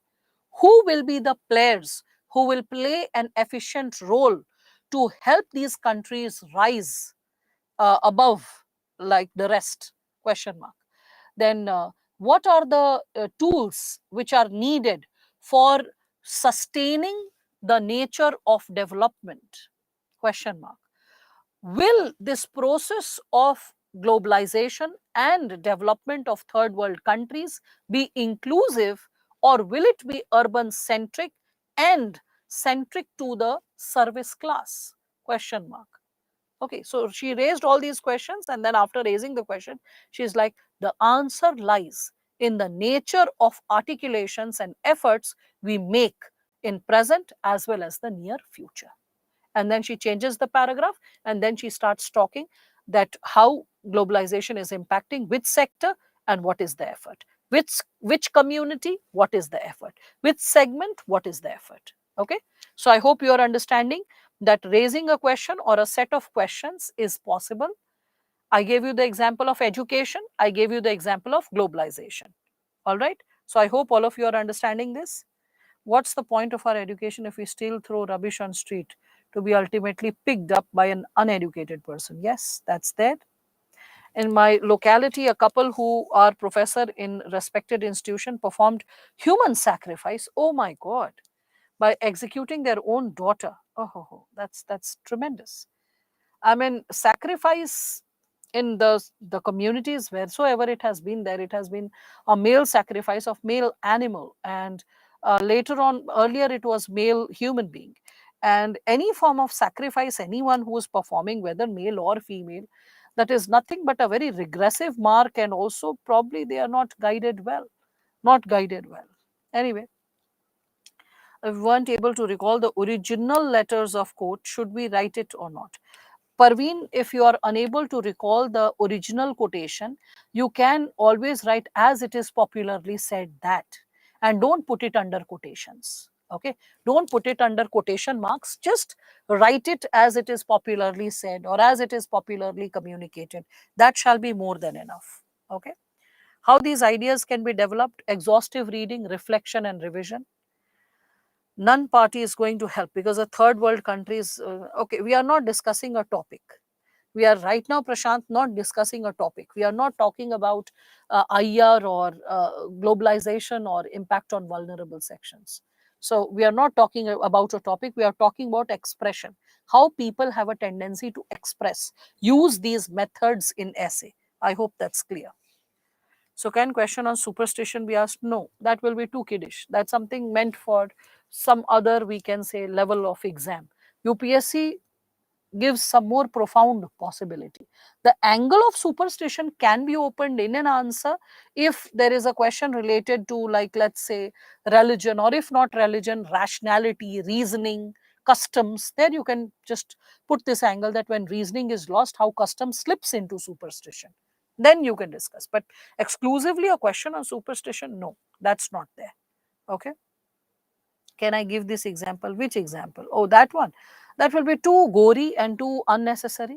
Who will be the players who will play an efficient role to help these countries rise above like the rest? Question mark. Then what are the tools which are needed for sustaining the nature of development? Question mark. Will this process of globalization and development of third world countries be inclusive, or will it be urban centric and centric to the service class? Question mark. Okay, so she raised all these questions, and then after raising the question, she's like, the answer lies in the nature of articulations and efforts we make in present as well as the near future. And then she changes the paragraph, and then she starts talking that how globalization is impacting which sector and what is the effort, which community, what is the effort, which segment, what is the effort. Okay, so I hope you are understanding that raising a question or a set of questions is possible. I gave you the example of education, I gave you the example of globalization. All right, so I hope all of you are understanding this. What's the point of our education if we still throw rubbish on street to be ultimately picked up by an uneducated person? Yes, that's there. In my locality, a couple who are professor in respected institution performed human sacrifice. Oh my God, by executing their own daughter. Oh, that's tremendous. I mean, sacrifice in the communities wheresoever it has been there, it has been a male sacrifice of male animal, and later on, earlier it was male human being. And any form of sacrifice, anyone who is performing, whether male or female, that is nothing but a very regressive mark, and also probably they are not guided well. Not guided well. Anyway, if we weren't able to recall the original letters of quote, should we write it or not? Parveen, if you are unable to recall the original quotation, you can always write as it is popularly said that, and don't put it under quotations. Okay, don't put it under quotation marks, just write it as it is popularly said or as it is popularly communicated. That shall be more than enough. Okay, how these ideas can be developed: exhaustive reading, reflection, and revision. None party is going to help because a third world country is okay. We are not discussing a topic. We are right now, Prashant, not discussing a topic. We are not talking about IR or globalization or impact on vulnerable sections. So we are not talking about a topic. We are talking about expression. How people have a tendency to express, use these methods in essay. I hope that's clear. So can question on superstition be asked? No, that will be too kiddish. That's something meant for some other, we can say, level of exam. UPSC gives some more profound possibility. The angle of superstition can be opened in an answer if there is a question related to, like, let's say, religion, or if not religion, rationality, reasoning, customs. There you can just put this angle that when reasoning is lost, how custom slips into superstition. Then you can discuss. But exclusively a question on superstition, no, that's not there. Okay. Can I give this example? Which example? Oh, that one. That will be too gory and too unnecessary,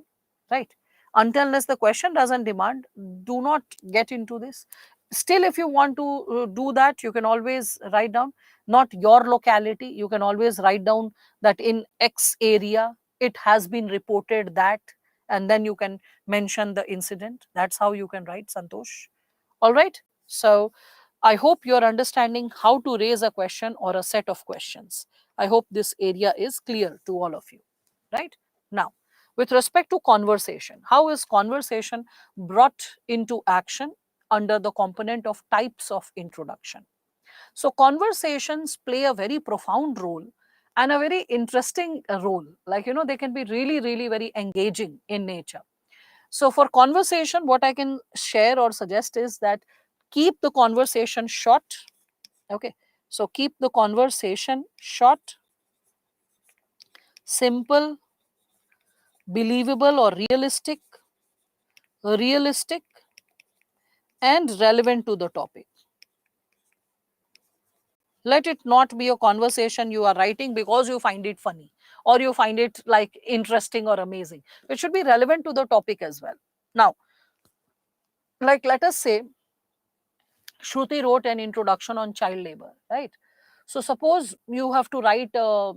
right? Until unless the question doesn't demand, do not get into this. Still, if you want to do that, you can always write down not your locality. You can always write down that in X area it has been reported that, and then you can mention the incident. That's how you can write, Santosh. All right. So I hope you're understanding how to raise a question or a set of questions. I hope this area is clear to all of you. Right. Now, with respect to conversation, how is conversation brought into action under the component of types of introduction? So, conversations play a very profound role and a very interesting role. Like, they can be really, really very engaging in nature. So for conversation, what I can share or suggest is that keep the conversation short. Okay. So keep the conversation short, simple, believable or realistic, and relevant to the topic. Let it not be a conversation you are writing because you find it funny or you find it like interesting or amazing. It should be relevant to the topic as well. Now, like let us say Shruti wrote an introduction on child labor, right? So suppose you have to write a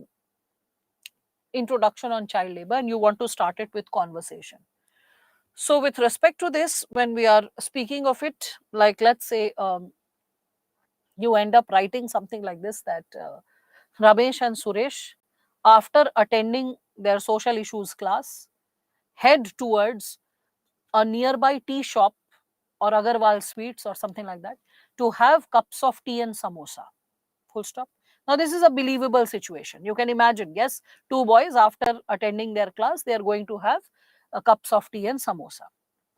introduction on child labor and you want to start it with conversation. So with respect to this, when we are speaking of it, like let's say you end up writing something like this, that Ramesh and Suresh, after attending their social issues class, head towards a nearby tea shop or Agarwal Sweets or something like that to have cups of tea and samosa. Full stop. Now, this is a believable situation. You can imagine, yes, two boys after attending their class, they are going to have cups of tea and samosa.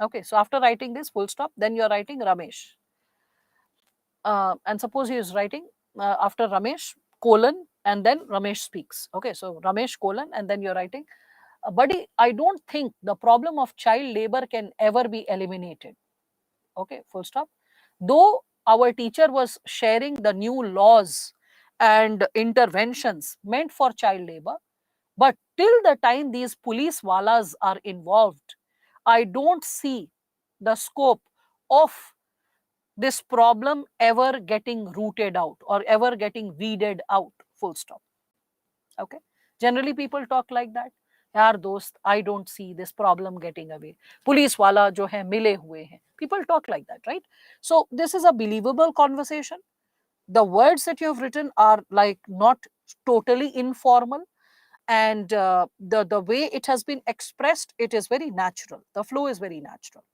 Okay, so after writing this, full stop, then you are writing Ramesh. And suppose he is writing after Ramesh, colon, and then Ramesh speaks. Okay, so Ramesh, colon, and then you're writing, buddy, I don't think the problem of child labor can ever be eliminated. Okay, full stop. Though our teacher was sharing the new laws and interventions meant for child labor. But till the time these police walas are involved, I don't see the scope of this problem ever getting rooted out or ever getting weeded out, full stop. Okay. Generally people talk like that. यार दोस्त, I don't see this problem getting away. Police wala जो है मिले हुए हैं. People talk like that, right? So this is a believable conversation. The words that you have written are like not totally informal, and the way it has been expressed, it is very natural. The flow is very natural.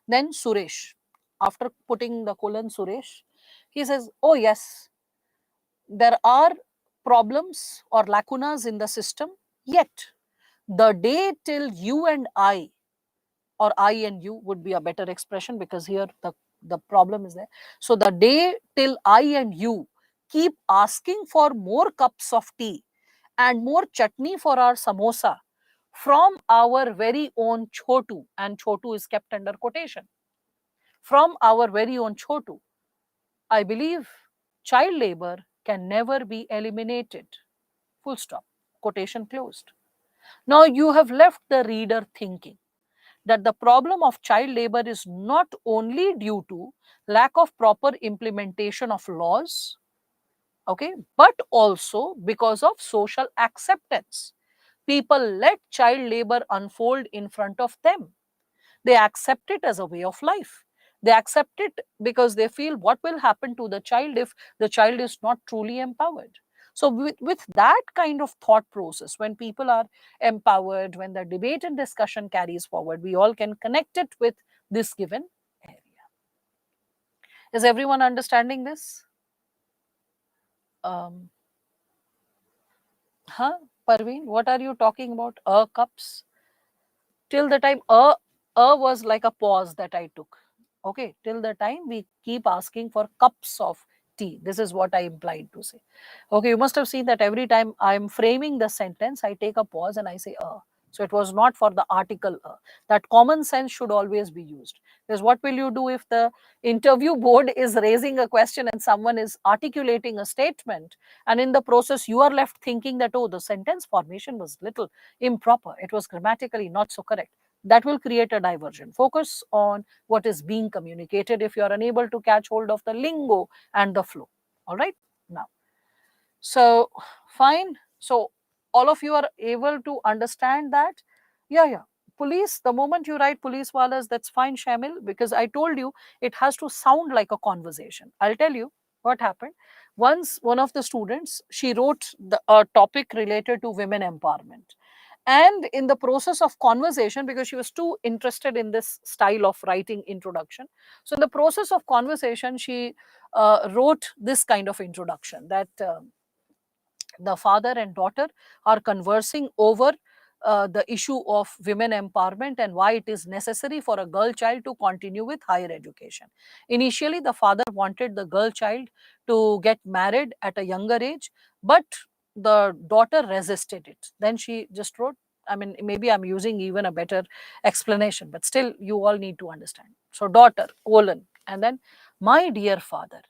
Then Suresh, after putting the colon Suresh, he says, oh yes, there are problems or lacunas in the system, yet the day till you and I, or I and you would be a better expression, because here the problem is there. So the day till I and you keep asking for more cups of tea and more chutney for our samosa from our very own Chotu, and Chotu is kept under quotation, from our very own Chotu, I believe child labor can never be eliminated. Full stop. Quotation closed. Now you have left the reader thinking that the problem of child labor is not only due to lack of proper implementation of laws, okay, but also because of social acceptance. People let child labor unfold in front of them. They accept it as a way of life. They accept it because they feel, what will happen to the child if the child is not truly empowered? So with that kind of thought process, when people are empowered, when the debate and discussion carries forward, we all can connect it with this given area. Is everyone understanding this? Huh? Parveen, what are you talking about? Cups? Till the time was like a pause that I took. Okay, till the time we keep asking for cups of tea. This is what I implied to say. Okay, you must have seen that every time I'm framing the sentence, I take a pause and I say so it was not for the article that common sense should always be used. Because what will you do if the interview board is raising a question and someone is articulating a statement, and in the process you are left thinking that, oh, the sentence formation was little improper, it was grammatically not so correct. That will create a diversion. Focus on what is being communicated if you are unable to catch hold of the lingo and the flow. All right. Now, so fine. So all of you are able to understand that. Yeah. Police, the moment you write police walas, that's fine, Shamil, because I told you it has to sound like a conversation. I'll tell you what happened. Once one of the students, she wrote a topic related to women empowerment, and in the process of conversation, because she was too interested in this style of writing introduction, so in the process of conversation she wrote this kind of introduction, that the father and daughter are conversing over the issue of women empowerment and why it is necessary for a girl child to continue with higher education. Initially, the father wanted the girl child to get married at a younger age, but the daughter resisted it. Then she just wrote, I mean, maybe I'm using even a better explanation, but still, you all need to understand. So, daughter, colon, and then, my dear father,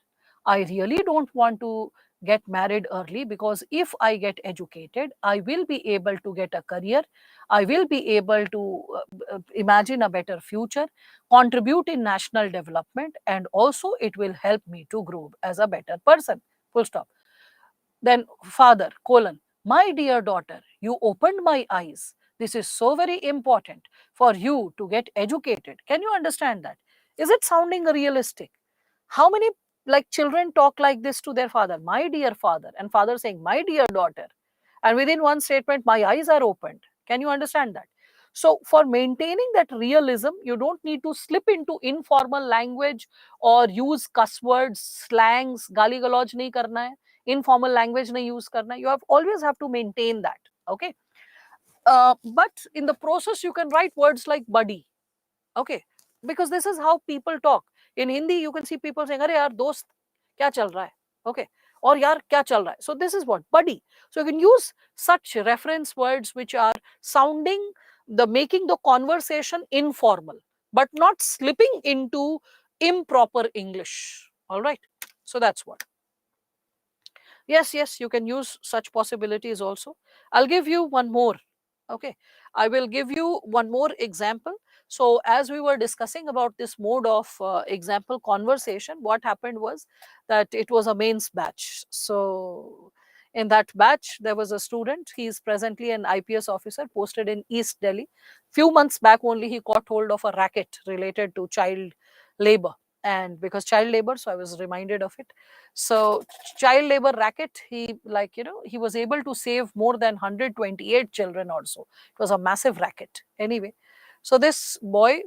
I really don't want to get married early, because if I get educated, I will be able to get a career, I will be able to imagine a better future, contribute in national development, and also it will help me to grow as a better person. Full stop. Then father, colon, my dear daughter, you opened my eyes. This is so very important for you to get educated. Can you understand that? Is it sounding realistic? How many like children talk like this to their father? My dear father, and father saying, my dear daughter. And within one statement, my eyes are opened. Can you understand that? So for maintaining that realism, you don't need to slip into informal language or use cuss words, slangs, gali galoj nahi karna hai, informal language nahi use karna hai. You have always have to maintain that. Okay. But in the process, you can write words like buddy. Okay, because this is how people talk. In Hindi, you can see people saying, "Arey yaar, dost, kya chal raha hai?" Okay, or yaar, kya chal raha hai? So this is what buddy. So you can use such reference words which are sounding making the conversation informal, but not slipping into improper English. All right. So that's what. Yes, yes, you can use such possibilities also. I'll give you one more. Okay, I will give you one more example. So, as we were discussing about this mode of example conversation, what happened was that it was a mains batch. So, in that batch, there was a student. He is presently an IPS officer posted in East Delhi. Few months back only, he caught hold of a racket related to child labor. And because child labor, so I was reminded of it. So child labor racket, he, like, he was able to save more than 128 children also. It was a massive racket anyway. So this boy,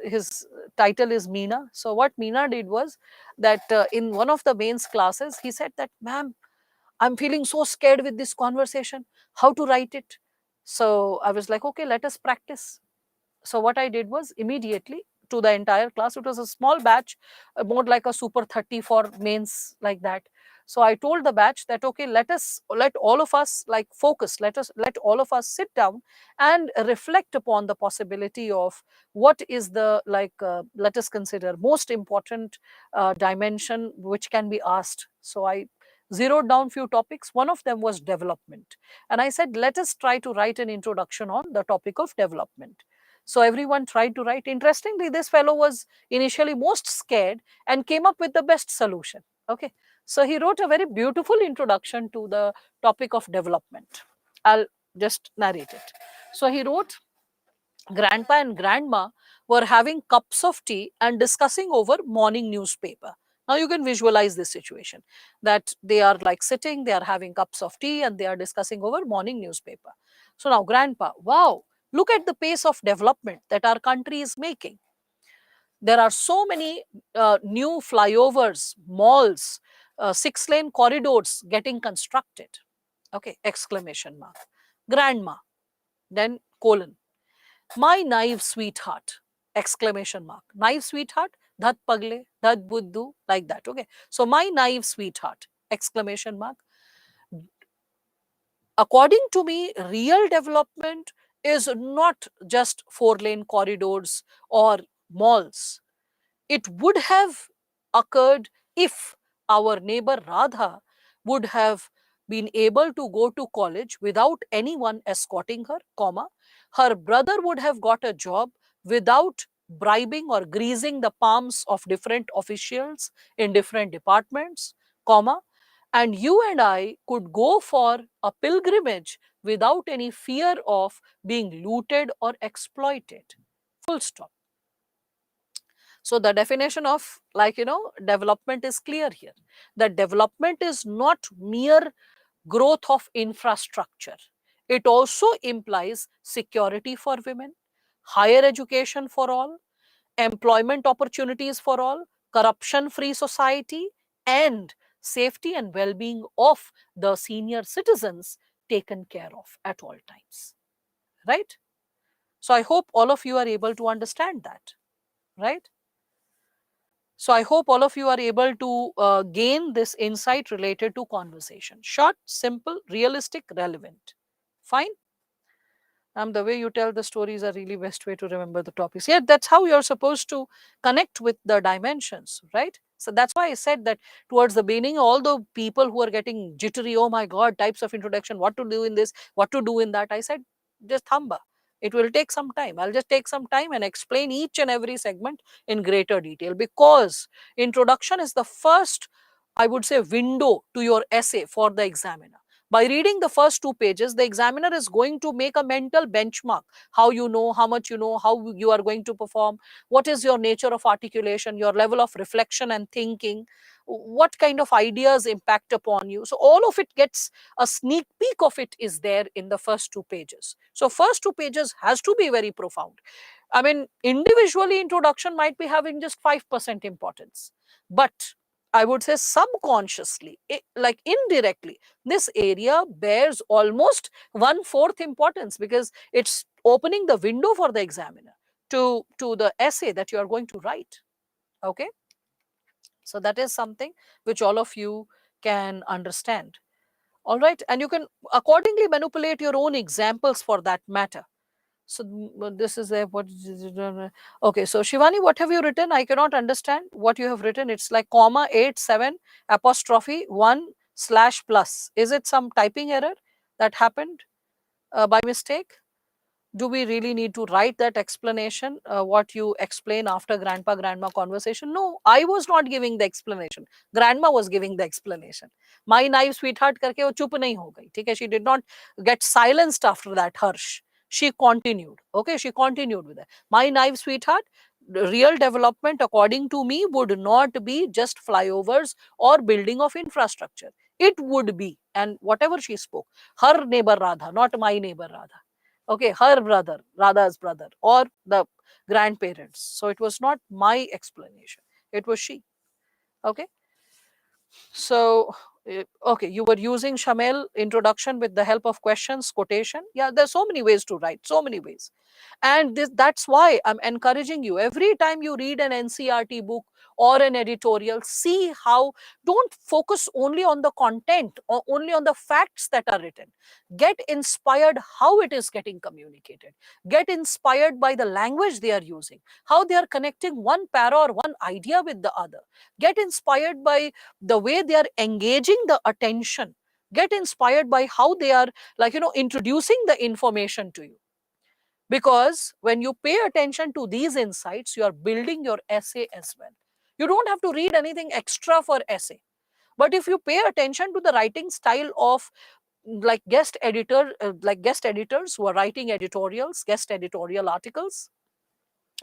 his title is Meena. So what Meena did was that in one of the mains classes, he said that, ma'am, I'm feeling so scared with this conversation, how to write it. So I was like, okay, let us practice. So what I did was immediately, to the entire class, it was a small batch, more like a super 30 for mains, like that. So I told the batch that, okay, let all of us like focus, let all of us sit down and reflect upon the possibility of what is the, like, let us consider most important dimension which can be asked. So I zeroed down few topics. One of them was development, and I said, let us try to write an introduction on the topic of development. So everyone tried to write. Interestingly, this fellow was initially most scared and came up with the best solution. Okay. So he wrote a very beautiful introduction to the topic of development. I'll just narrate it. So he wrote, grandpa and grandma were having cups of tea and discussing over morning newspaper. Now you can visualize this situation, that they are like sitting, they are having cups of tea and they are discussing over morning newspaper. So now grandpa, wow, look at the pace of development that our country is making. There are so many new flyovers, malls, 6-lane corridors getting constructed. Okay, exclamation mark. Grandma, then colon, my naive sweetheart, exclamation mark. Naive sweetheart, dhat pagle, dhat buddhu, like that. Okay. So my naive sweetheart, exclamation mark. According to me, real development is not just 4-lane corridors or malls. It would have occurred if our neighbor Radha would have been able to go to college without anyone escorting her, comma, her brother would have got a job without bribing or greasing the palms of different officials in different departments, comma, and you and I could go for a pilgrimage without any fear of being looted or exploited. Full stop. So the definition of, like, development is clear here. That development is not mere growth of infrastructure. It also implies security for women, higher education for all, employment opportunities for all, corruption free society, and safety and well being of the senior citizens taken care of at all times. Right? So I hope all of you are able to understand that. Right? So I hope all of you are able to gain this insight related to conversation. Short, simple, realistic, relevant. Fine. The way you tell the stories are really best way to remember the topics. Yeah, that's how you're supposed to connect with the dimensions, right? So that's why I said that towards the beginning, all the people who are getting jittery, oh my God, types of introduction, what to do in this, what to do in that, I said, just thamba. It will take some time. I'll just take some time and explain each and every segment in greater detail, because introduction is the first, I would say, window to your essay for the examiner. By reading the first 2 pages, the examiner is going to make a mental benchmark. How you know, how much you know, how you are going to perform, what is your nature of articulation, your level of reflection and thinking, what kind of ideas impact upon you. So all of it gets a sneak peek of it is there in the first 2 pages. So first 2 pages has to be very profound. I mean, individually introduction might be having just 5% importance, but I would say subconsciously, like indirectly, this area bears almost 1/4 importance, because it's opening the window for the examiner to the essay that you are going to write. Okay. So that is something which all of you can understand. All right. And you can accordingly manipulate your own examples for that matter. So this is a what is it, okay. So Shivani, what have you written? I cannot understand what you have written. It's like comma 8 7 apostrophe 1 slash plus. Is it some typing error that happened by mistake? Do we really need to write that explanation, what you explain after grandpa grandma conversation? No, I was not giving the explanation, grandma was giving the explanation. My naive sweetheart करके वो चुप नहीं हो गई, ठीक है? She did not get silenced after that, Harsh. She continued. Okay, she continued with it. My naive sweetheart, real development according to me would not be just flyovers or building of infrastructure. It would be, and whatever she spoke, her neighbor Radha, not my neighbor Radha. Okay, her brother, Radha's brother, or the grandparents. So it was not my explanation, it was she. Okay, so okay, you were using Shamel introduction with the help of questions, quotation. Yeah, there's so many ways to write, so many ways. And that's why I'm encouraging you, every time you read an NCERT book or an editorial, see how, don't focus only on the content or only on the facts that are written. Get inspired how it is getting communicated. Get inspired by the language they are using, how they are connecting one para or one idea with the other. Get inspired by the way they are engaging the attention. Get inspired by how they are, like, introducing the information to you. Because when you pay attention to these insights, you are building your essay as well. You don't have to read anything extra for essay. But if you pay attention to the writing style of, like, guest editors who are writing editorials, guest editorial articles,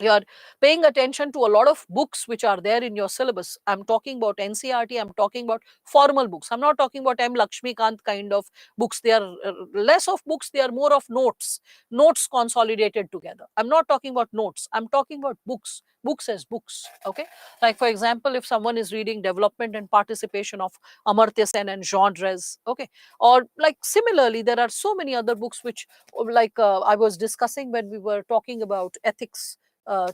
you are paying attention to a lot of books which are there in your syllabus. I'm talking about NCERT, I'm talking about formal books. I'm not talking about M. Lakshmikant kind of books. They are less of books, they are more of notes consolidated together. I'm not talking about notes, I'm talking about books as books. Okay, like for example, if someone is reading Development and Participation of Amartya Sen and Jean Drèze, okay, or like similarly there are so many other books which, like I was discussing when we were talking about ethics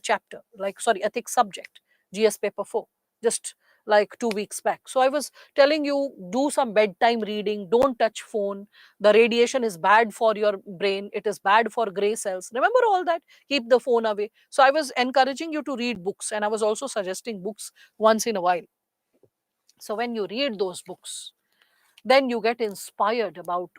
chapter, like, sorry, ethics subject, GS paper 4, just like 2 weeks back. So I was telling you, do some bedtime reading, don't touch phone, the radiation is bad for your brain, it is bad for gray cells, remember all that, keep the phone away. So I was encouraging you to read books, and I was also suggesting books once in a while. So when you read those books, then you get inspired about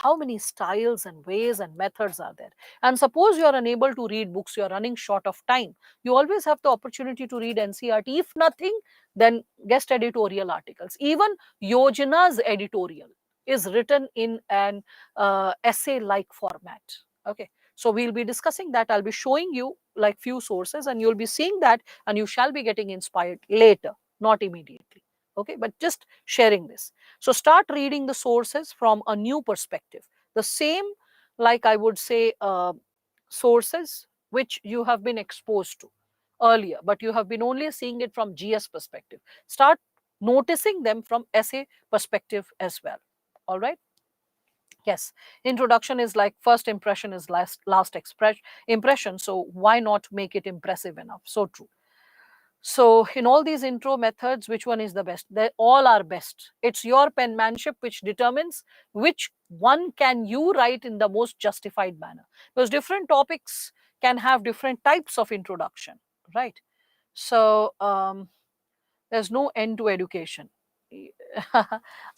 how many styles and ways and methods are there. And suppose you are unable to read books, you are running short of time, you always have the opportunity to read NCERT. If nothing, then guest editorial articles. Even Yojana's editorial is written in an essay like format. Okay, so we'll be discussing that. I'll be showing you like few sources, and you'll be seeing that, and you shall be getting inspired later, not immediately. Okay, but just sharing this. So start reading the sources from a new perspective. The same, like I would say, sources which you have been exposed to earlier, but you have been only seeing it from GS perspective. Start noticing them from essay perspective as well. All right. Yes, introduction is like first impression is last impression. So why not make it impressive enough? So true. So in all these intro methods, which one is the best? They all are best. It's your penmanship which determines which one can you write in the most justified manner. Because different topics can have different types of introduction, right? So there's no end to education.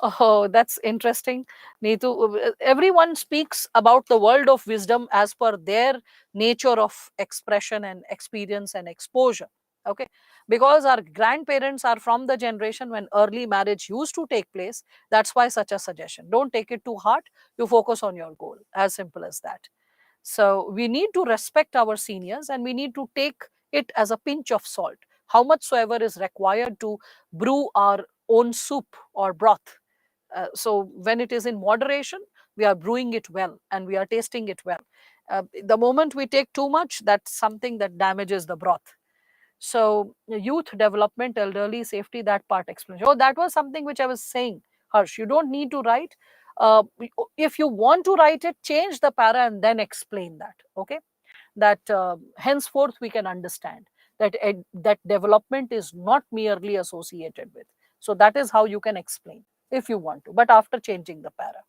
Oh, that's interesting, Neetu. Everyone speaks about the world of wisdom as per their nature of expression and experience and exposure. Okay, because our grandparents are from the generation when early marriage used to take place. That's why such a suggestion. Don't take it too hard. You focus on your goal. As simple as that. So we need to respect our seniors, and we need to take it as a pinch of salt. How much soever is required to brew our own soup or broth. So when it is in moderation, we are brewing it well and we are tasting it well. The moment we take too much, that's something that damages the broth. So youth development, elderly safety, that part explanation. Oh, that was something which I was saying, Harsh. You don't need to write. If you want to write it, change the para and then explain that. Okay, that henceforth we can understand that that development is not merely associated with. So that is how you can explain if you want to, but after changing the para.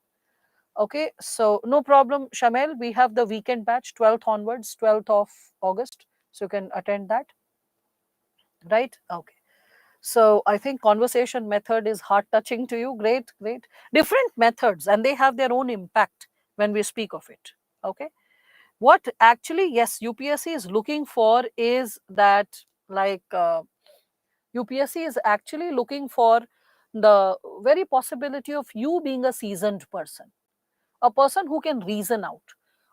Okay, so no problem, Shamel. We have the weekend batch 12th onwards, 12th of August. So you can attend that. Right? Okay. So I think conversation method is heart touching to you. Great, great. Different methods, and they have their own impact when we speak of it. Okay. What actually, yes, UPSC is looking for is that, like, UPSC is actually looking for the very possibility of you being a seasoned person, a person who can reason out,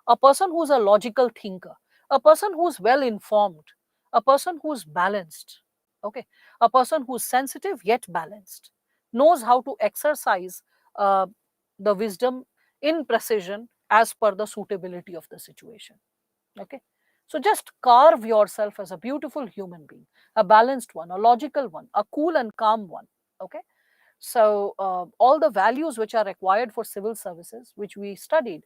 a person who's a logical thinker, a person who's well informed, a person who's balanced, okay, a person who's sensitive yet balanced, knows how to exercise uh, the wisdom in precision as per the suitability of the situation. Okay. So just carve yourself as a beautiful human being, a balanced one, a logical one, a cool and calm one. Okay. So all the values which are required for civil services, which we studied,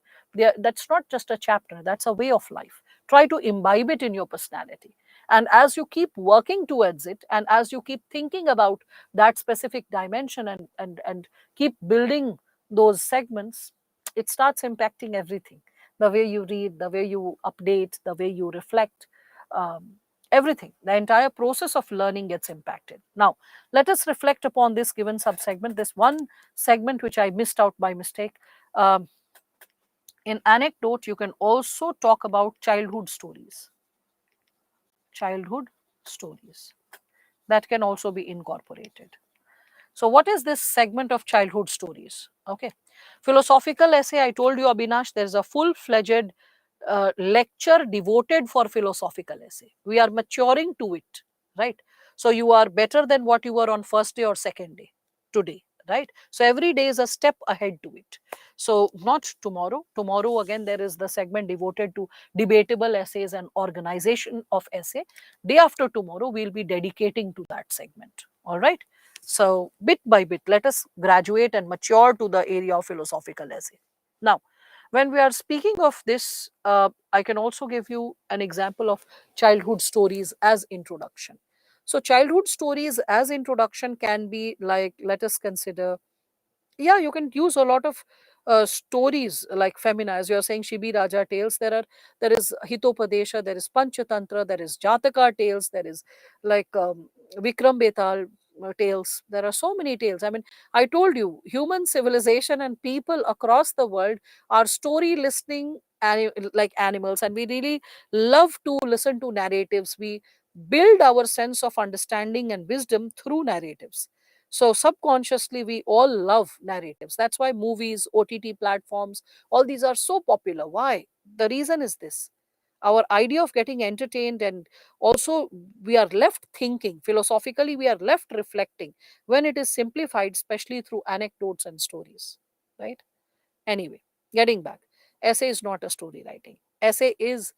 that's not just a chapter, that's a way of life. Try to imbibe it in your personality. And as you keep working towards it, and as you keep thinking about that specific dimension, and keep building those segments, it starts impacting everything. The way you read, the way you update, the way you reflect, um, everything. The entire process of learning gets impacted. Now, let us reflect upon this given subsegment, this one segment which I missed out by mistake. Um, in anecdote, you can also talk about childhood stories. Childhood stories that can also be incorporated. So, what is this segment of childhood stories? Okay. Philosophical essay, I told you, Abhinash, there is a full fledged lecture devoted for philosophical essay. We are maturing to it, right? So, you are better than what you were on first day or second day today, right? So, every day is a step ahead to it. So, not tomorrow. Tomorrow, again, there is the segment devoted to debatable essays and organization of essay. Day after tomorrow, we'll be dedicating to that segment. All right. So, bit by bit, let us graduate and mature to the area of philosophical essay. Now, when we are speaking of this, I can also give you an example of childhood stories as introduction. So, childhood stories as introduction can be like, let us consider, yeah, you can use a lot of stories like Femina, as you are saying, Shibi Raja tales. There is Hitopadesha, there is Panchatantra, there is Jataka tales, there is like Vikram Betal tales. There are so many tales. I mean, I told you, human civilization and people across the world are story listening like animals, and we really love to listen to narratives. We build our sense of understanding and wisdom through narratives. So subconsciously, we all love narratives. That's why movies, OTT platforms, all these are so popular. Why? The reason is this: our idea of getting entertained, and also we are left thinking philosophically, we are left reflecting when it is simplified, especially through anecdotes and stories. Right? Anyway, getting back, essay is not a story writing. Essay is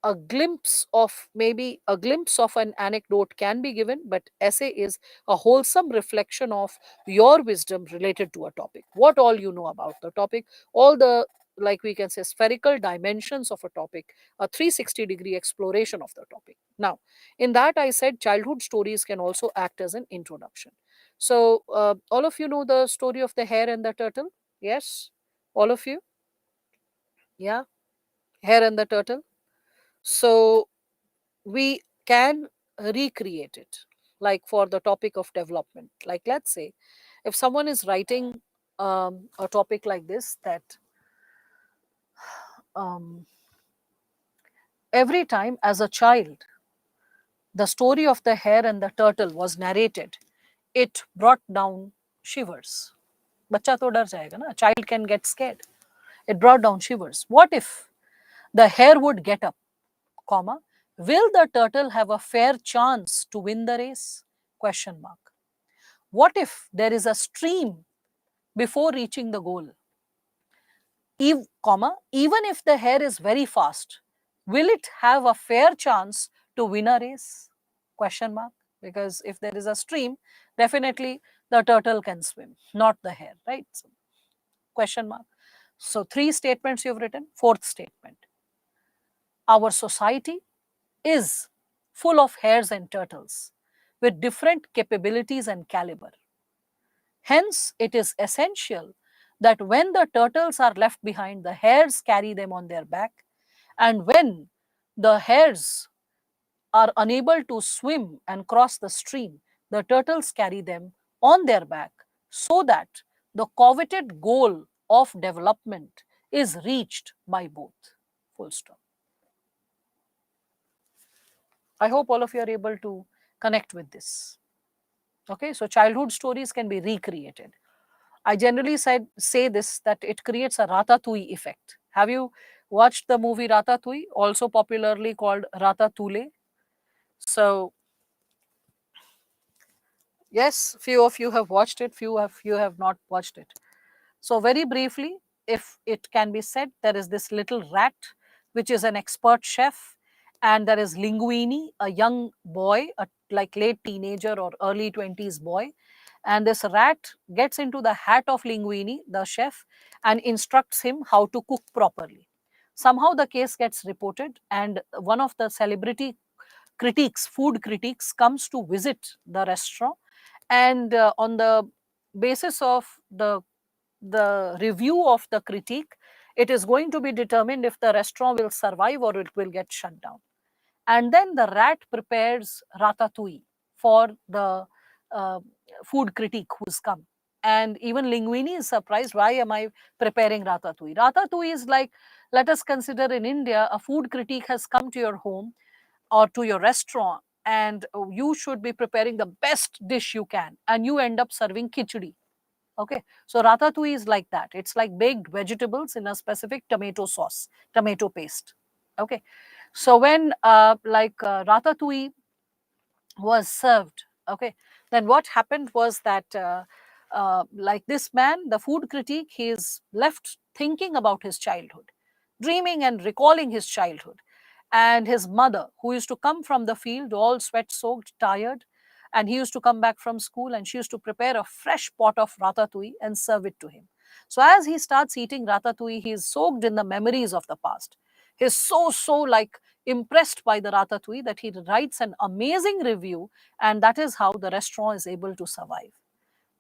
a glimpse of, maybe a glimpse of an anecdote can be given, but essay is a wholesome reflection of your wisdom related to a topic, what all you know about the topic, all the, like we can say, spherical dimensions of a topic, a 360-degree exploration of the topic. Now, in that, I said childhood stories can also act as an introduction. So all of you know the story of the hare and the turtle? Yes, all of you? Yeah, hare and the turtle. So we can recreate it, like for the topic of development. Like, let's say if someone is writing a topic like this, that um, every time as a child the story of the hare and the turtle was narrated, it brought down shivers. Bacha to dar jayega na, a child can get scared. It brought down shivers. What if the hare would get up, comma, will the turtle have a fair chance to win the race, question mark. What if there is a stream before reaching the goal? Even if the hare is very fast, will it have a fair chance to win a race? Question mark. Because if there is a stream, definitely the turtle can swim, not the hare, right? So, question mark. So, three statements you've written. Fourth statement: our society is full of hares and turtles with different capabilities and caliber. Hence, it is essential that when the turtles are left behind, the hares carry them on their back. And when the hares are unable to swim and cross the stream, the turtles carry them on their back so that the coveted goal of development is reached by both. Full stop. I hope all of you are able to connect with this. Okay, so childhood stories can be recreated. I generally say this, that it creates a Ratatouille effect. Have you watched the movie Ratatouille, also popularly called Ratatouille? So yes, few of you have watched it, few of you have not watched it. So very briefly, if it can be said, there is this little rat which is an expert chef, and there is Linguini, a young boy, a like late teenager or early 20s boy, and this rat gets into the hat of Linguini, the chef, and instructs him how to cook properly. Somehow the case gets reported, and one of the celebrity critiques, food critiques, comes to visit the restaurant, and on the basis of the review of the critique, it is going to be determined if the restaurant will survive or it will get shut down. And then the rat prepares ratatouille for the uh, food critic who's come. And even Linguini is surprised, why am I preparing ratatouille? Ratatouille is like, let us consider in India, a food critic has come to your home or to your restaurant, and you should be preparing the best dish you can, and you end up serving khichdi. Okay, so ratatouille is like that. It's like baked vegetables in a specific tomato sauce, tomato paste. Okay, so when ratatouille was served, okay, then what happened was that like this man, the food critic, he is left thinking about his childhood, dreaming and recalling his childhood, and his mother, who used to come from the field all sweat soaked, tired, and he used to come back from school, and she used to prepare a fresh pot of ratatouille and serve it to him. So as he starts eating ratatouille, he is soaked in the memories of the past. He's so like impressed by the ratatouille that he writes an amazing review, and that is how the restaurant is able to survive.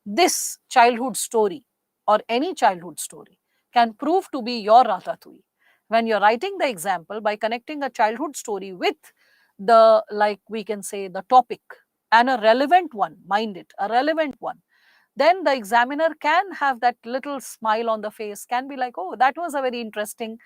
This childhood story, or any childhood story, can prove to be your ratatouille when you're writing the example by connecting a childhood story with the, like we can say, the topic, and a relevant one, mind it, a relevant one. Then the examiner can have that little smile on the face, can be like, oh, that was a very interesting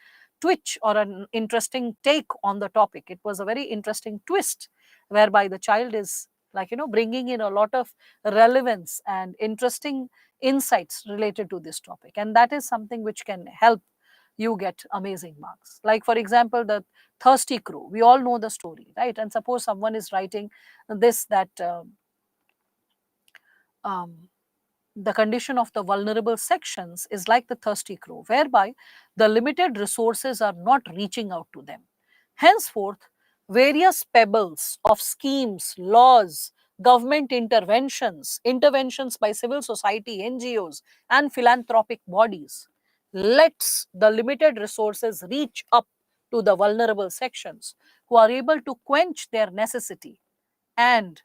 twitch or an interesting take on the topic. It was a very interesting twist, whereby the child is, like, bringing in a lot of relevance and interesting insights related to this topic. And that is something which can help you get amazing marks. Like, for example, the thirsty crow. We all know the story, right? And suppose someone is writing this, that um, the condition of the vulnerable sections is like the thirsty crow, whereby the limited resources are not reaching out to them. Henceforth, various pebbles of schemes, laws, government interventions, interventions by civil society, NGOs, and philanthropic bodies lets the limited resources reach up to the vulnerable sections, who are able to quench their necessity and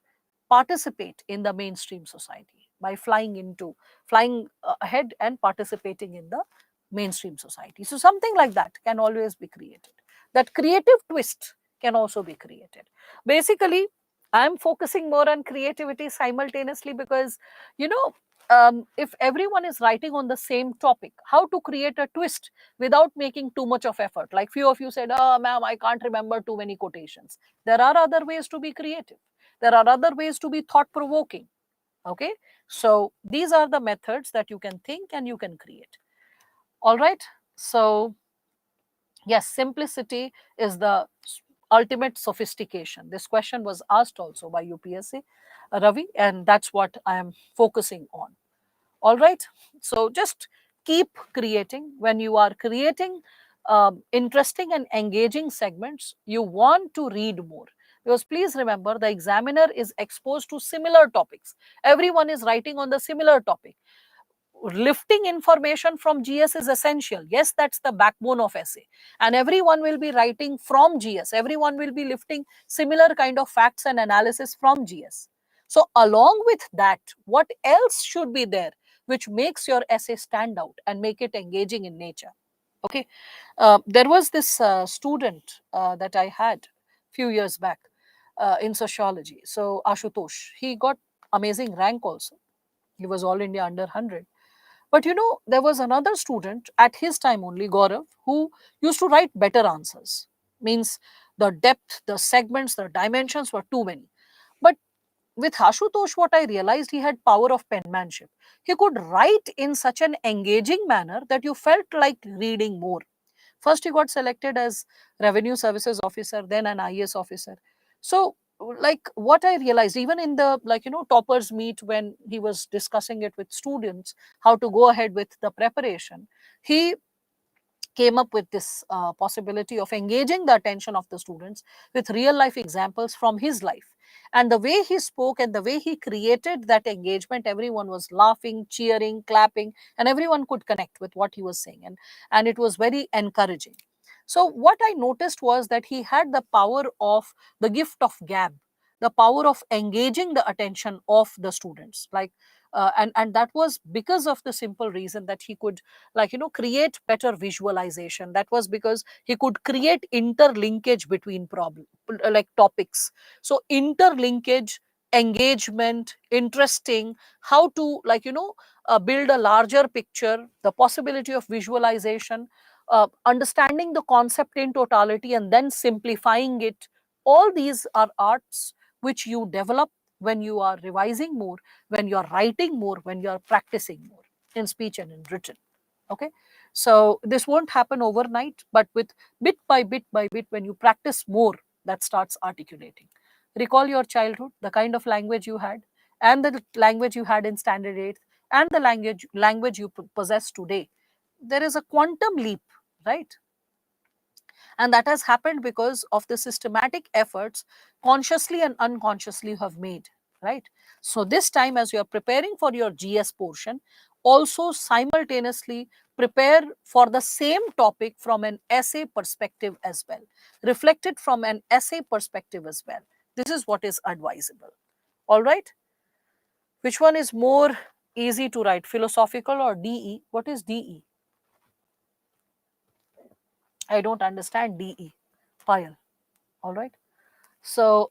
participate in the mainstream society by flying ahead and participating in the mainstream society. So something like that can always be created. That creative twist can also be created. Basically, I'm focusing more on creativity simultaneously because, you know, if everyone is writing on the same topic, how to create a twist without making too much of effort? Like few of you said, oh, ma'am, I can't remember too many quotations. There are other ways to be creative. There are other ways to be thought provoking. Okay, so these are the methods that you can think and you can create. All right, so yes, simplicity is the ultimate sophistication. This question was asked also by UPSC, Ravi, and that's what I am focusing on. All right, so just keep creating. When you are creating interesting and engaging segments, you want to read more, because please remember, the examiner is exposed to similar topics. Everyone is writing on the similar topic. Lifting information from GS is essential. Yes, that's the backbone of essay, and everyone will be writing from GS. Everyone will be lifting similar kind of facts and analysis from GS. So along with that, what else should be there which makes your essay stand out and make it engaging in nature? Okay, there was this student that I had few years back in sociology. So Ashutosh, he got amazing rank also. He was All India under 100. But there was another student at his time only, Gaurav, who used to write better answers. Means the depth, the segments, the dimensions were too many. But with Ashutosh, what I realized, he had power of penmanship. He could write in such an engaging manner that you felt like reading more. First, he got selected as revenue services officer, then an IAS officer. So, like what I realized, even in the toppers meet, when he was discussing it with students, how to go ahead with the preparation, he came up with this possibility of engaging the attention of the students with real life examples from his life. And the way he spoke and the way he created that engagement, everyone was laughing, cheering, clapping, and everyone could connect with what he was saying. And it was very encouraging. So what I noticed was that he had the power of the gift of gab, the power of engaging the attention of the students. Like and that was because of the simple reason that he could create better visualization. That was because he could create interlinkage between problem like topics. So interlinkage, engagement, interesting, how to build a larger picture, the possibility of visualization, understanding the concept in totality and then simplifying it. All these are arts which you develop when you are revising more, when you are writing more, when you are practicing more in speech and in written. Okay, so this won't happen overnight, but with bit by bit, when you practice more, that starts articulating. Recall your childhood, the kind of language you had, and the language you had in standard 8th, and the language you possess today. There is a quantum leap, right? And that has happened because of the systematic efforts, consciously and unconsciously, you have made, right? So this time, as you are preparing for your GS portion, also simultaneously prepare for the same topic from an essay perspective as well, reflected from an essay perspective as well. This is what is advisable. All right, which one is more easy to write, philosophical or DE? What is DE? I don't understand DE. Payal. All right. So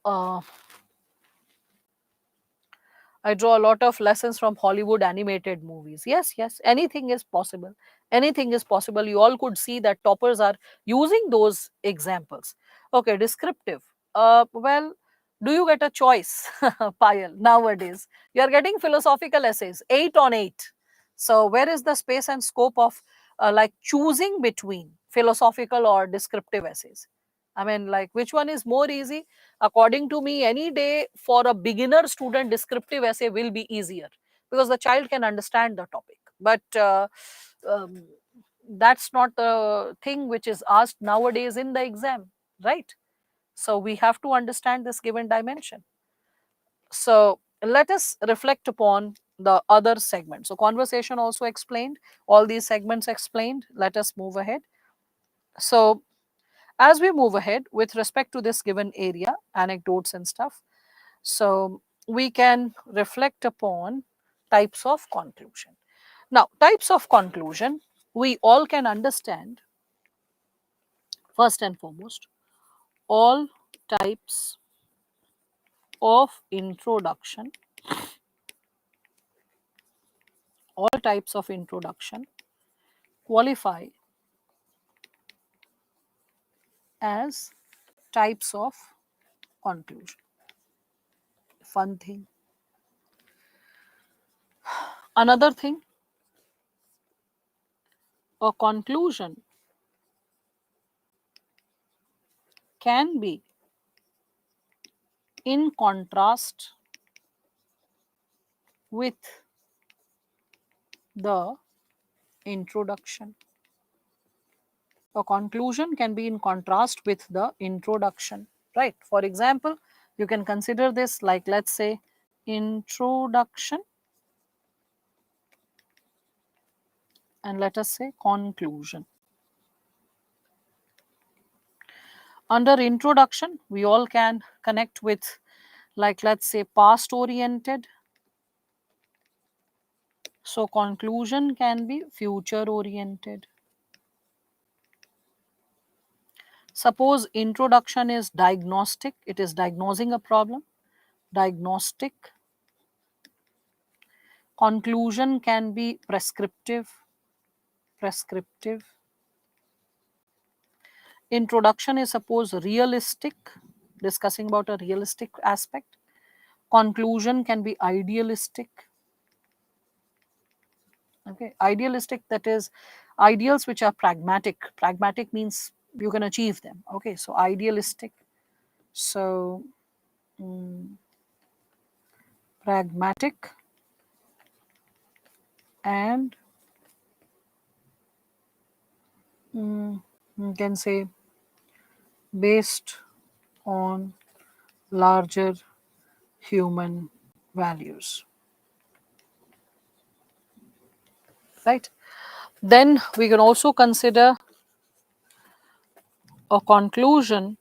I draw a lot of lessons from Hollywood animated movies. Yes, yes, anything is possible. Anything is possible. You all could see that toppers are using those examples. Okay, descriptive. Well, do you get a choice, Payal, nowadays? You are getting philosophical essays, 8 on 8. So, where is the space and scope of like choosing between philosophical or descriptive essays? I mean, like, which one is more easy? According to me, any day for a beginner student, descriptive essay will be easier because the child can understand the topic. But um, that's not the thing which is asked nowadays in the exam, right? So we have to understand this given dimension. So let us reflect upon the other segment. So conversation also explained, all these segments explained. Let us move ahead. So as we move ahead with respect to this given area, anecdotes and stuff, so we can reflect upon types of conclusion. Now, types of conclusion, we all can understand, first and foremost, all types of introduction, all types of introduction qualify as types of conclusion. Fun thing. Another thing, a conclusion can be in contrast with the introduction. A conclusion can be in contrast with the introduction, right? For example, you can consider this like, let's say, introduction, and let us say conclusion. Under introduction, we all can connect with, like, let's say, past oriented. So conclusion can be future oriented. Suppose introduction is diagnostic, it is diagnosing a problem, diagnostic. Conclusion can be prescriptive. Introduction is suppose realistic, discussing about a realistic aspect. Conclusion can be idealistic. Okay, idealistic, that is ideals which are pragmatic. Pragmatic means you can achieve them. Okay, so idealistic. So pragmatic and you can say based on larger human values, right? Then we can also consider a conclusion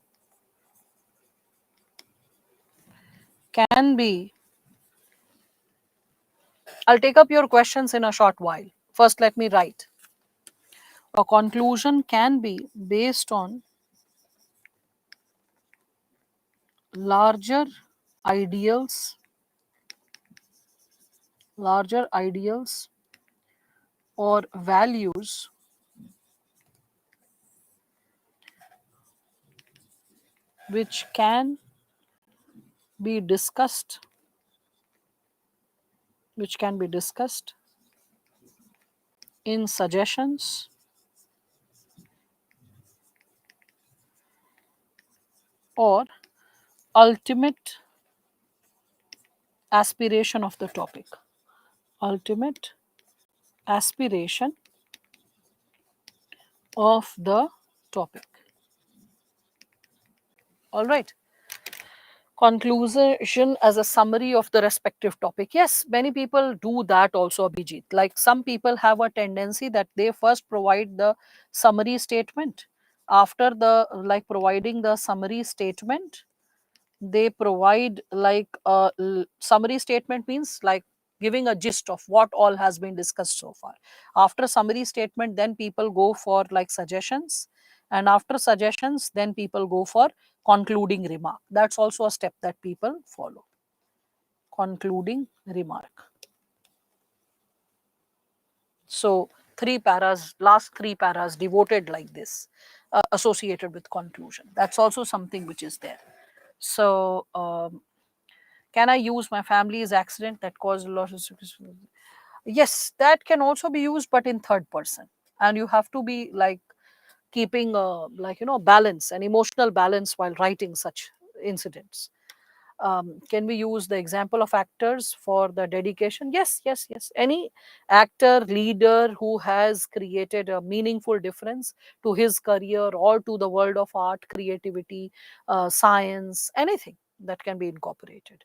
can be, I'll take up your questions in a short while. First, let me write. A conclusion can be based on larger ideals, or values which can be discussed, in suggestions or ultimate aspiration of the topic. Ultimate aspiration of the topic. All right. Conclusion as a summary of the respective topic. Yes, many people do that also, Abhijit. Like some people have a tendency that they first provide the summary statement. After the like providing the summary statement, they provide like a summary statement means like giving a gist of what all has been discussed so far. After summary statement, then people go for like suggestions, and after suggestions, then people go for concluding remark. That's also a step that people follow. Concluding remark. So last three paras devoted like this, associated with conclusion. That's also something which is there. So can I use my family's accident that caused a lot of stress? Yes, that can also be used, but in third person. And you have to be like keeping a balance, an emotional balance while writing such incidents. Can we use the example of actors for the dedication? Yes, yes, yes. Any actor, leader who has created a meaningful difference to his career or to the world of art, creativity, science, anything that can be incorporated.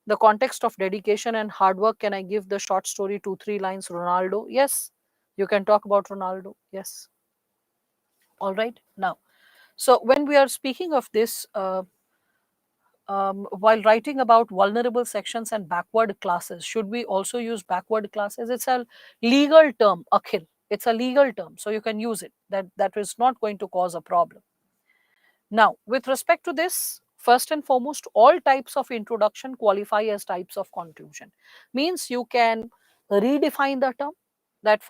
The context of dedication and hard work, can I give the short story 2-3 lines? Ronaldo? Yes, you can talk about Ronaldo. Yes. All right. Now, so when we are speaking of this, while writing about vulnerable sections and backward classes, should we also use backward classes? It's a legal term, Akhil. It's a legal term, so you can use it. That is not going to cause a problem. Now, with respect to this, first and foremost, all types of introduction qualify as types of conclusion. Means you can redefine the term. That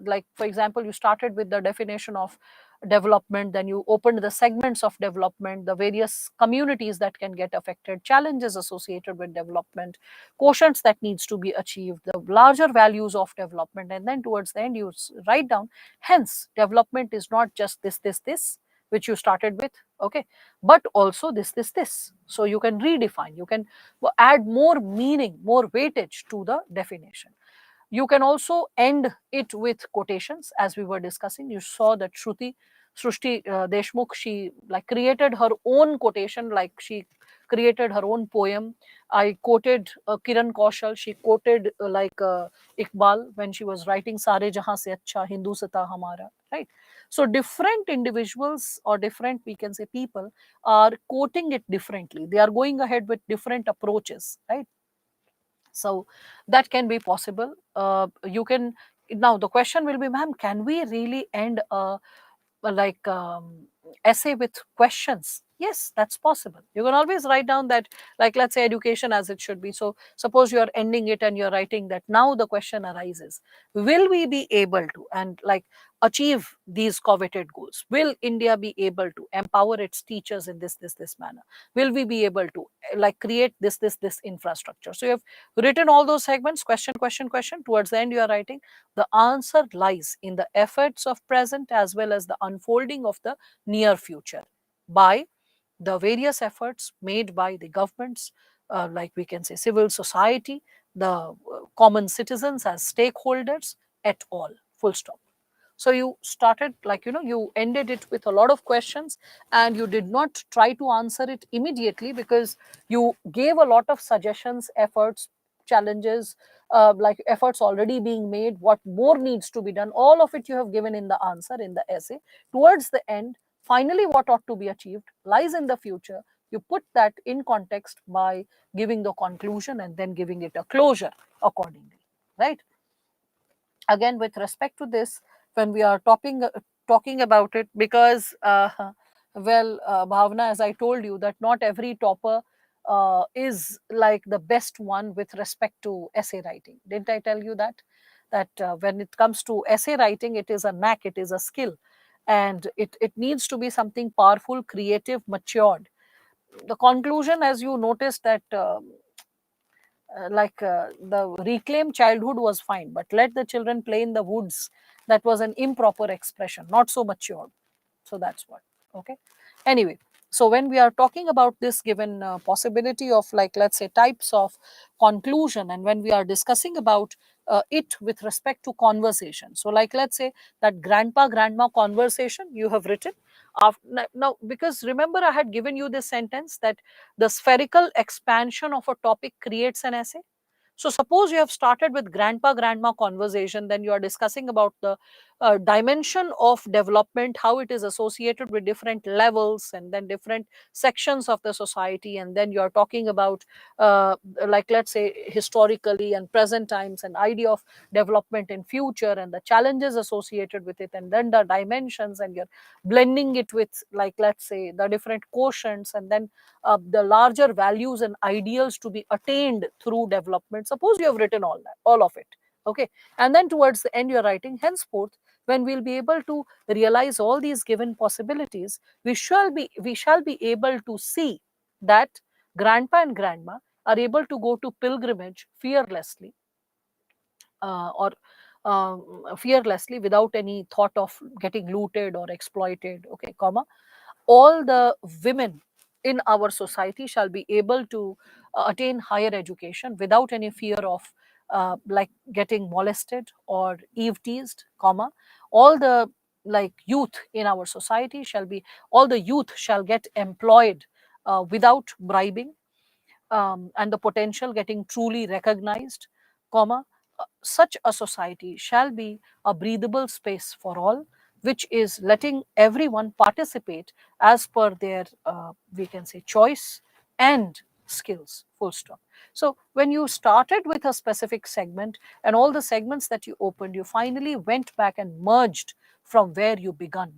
like for example, you started with the definition of development, then you opened the segments of development, the various communities that can get affected, challenges associated with development, quotients that needs to be achieved, the larger values of development, and then towards the end you write down, hence development is not just this which you started with, okay, but also this. So you can redefine, you can add more meaning, more weightage to the definition. You can also end it with quotations, as we were discussing. You saw that Srushti Deshmukh, she like created her own quotation, like she created her own poem. I quoted Kiran Kaushal, she quoted Iqbal when she was writing Sare Jahan Se Acha Hindustata Hamara, right? So different individuals or different, we can say, people are quoting it differently. They are going ahead with different approaches, right? So that can be possible. You can now the question will be, ma'am, can we really end a essay with questions? Yes, that's possible. You can always write down that, like, let's say education as it should be. So suppose you're ending it and you're writing that now the question arises, will we be able to, and like, achieve these coveted goals? Will India be able to empower its teachers in this manner? Will we be able to like create this infrastructure? So you have written all those segments, question, question, question. Towards the end, you are writing the answer lies in the efforts of present as well as the unfolding of the near future by the various efforts made by the governments, like we can say civil society, the common citizens as stakeholders at all, full stop. So you started, like, you ended it with a lot of questions, and you did not try to answer it immediately because you gave a lot of suggestions, efforts, challenges, like efforts already being made, what more needs to be done, all of it you have given in the answer, in the essay. Towards the end, finally what ought to be achieved lies in the future. You put that in context by giving the conclusion and then giving it a closure accordingly, right? Again, with respect to this, when we are talking about it, because Bhavna, as I told you, that not every topper is like the best one with respect to essay writing. Didn't I tell you that when it comes to essay writing, it is a knack, it is a skill, and it needs to be something powerful, creative, matured. The conclusion, as you noticed, that the reclaimed childhood was fine, but let the children play in the woods, that was an improper expression, not so matured. So that's what. Okay. Anyway, so when we are talking about this given possibility of, like, let's say, types of conclusion, and when we are discussing about it with respect to conversation, so like, let's say that grandpa grandma conversation you have written now, because remember I had given you this sentence that the spherical expansion of a topic creates an essay. So suppose you have started with grandpa grandma conversation, then you are discussing about the dimension of development, how it is associated with different levels and then different sections of the society, and then you are talking about like, let's say, historically and present times, and idea of development in future and the challenges associated with it, and then the dimensions, and you're blending it with, like, let's say, the different quotients, and then the larger values and ideals to be attained through development. Suppose you have written all that, all of it. Okay. And then towards the end, you're writing, henceforth, when we'll be able to realize all these given possibilities, we shall be able to see that grandpa and grandma are able to go to pilgrimage fearlessly, or fearlessly, without any thought of getting looted or exploited. Okay, comma, all the women in our society shall be able to attain higher education without any fear of like getting molested or eve teased, comma, all the, like, youth in our society shall be, all the youth shall get employed without bribing, and the potential getting truly recognized, comma, such a society shall be a breathable space for all, which is letting everyone participate as per their, we can say, choice and skills, full stop. So when you started with a specific segment, and all the segments that you opened, you finally went back and merged from where you began.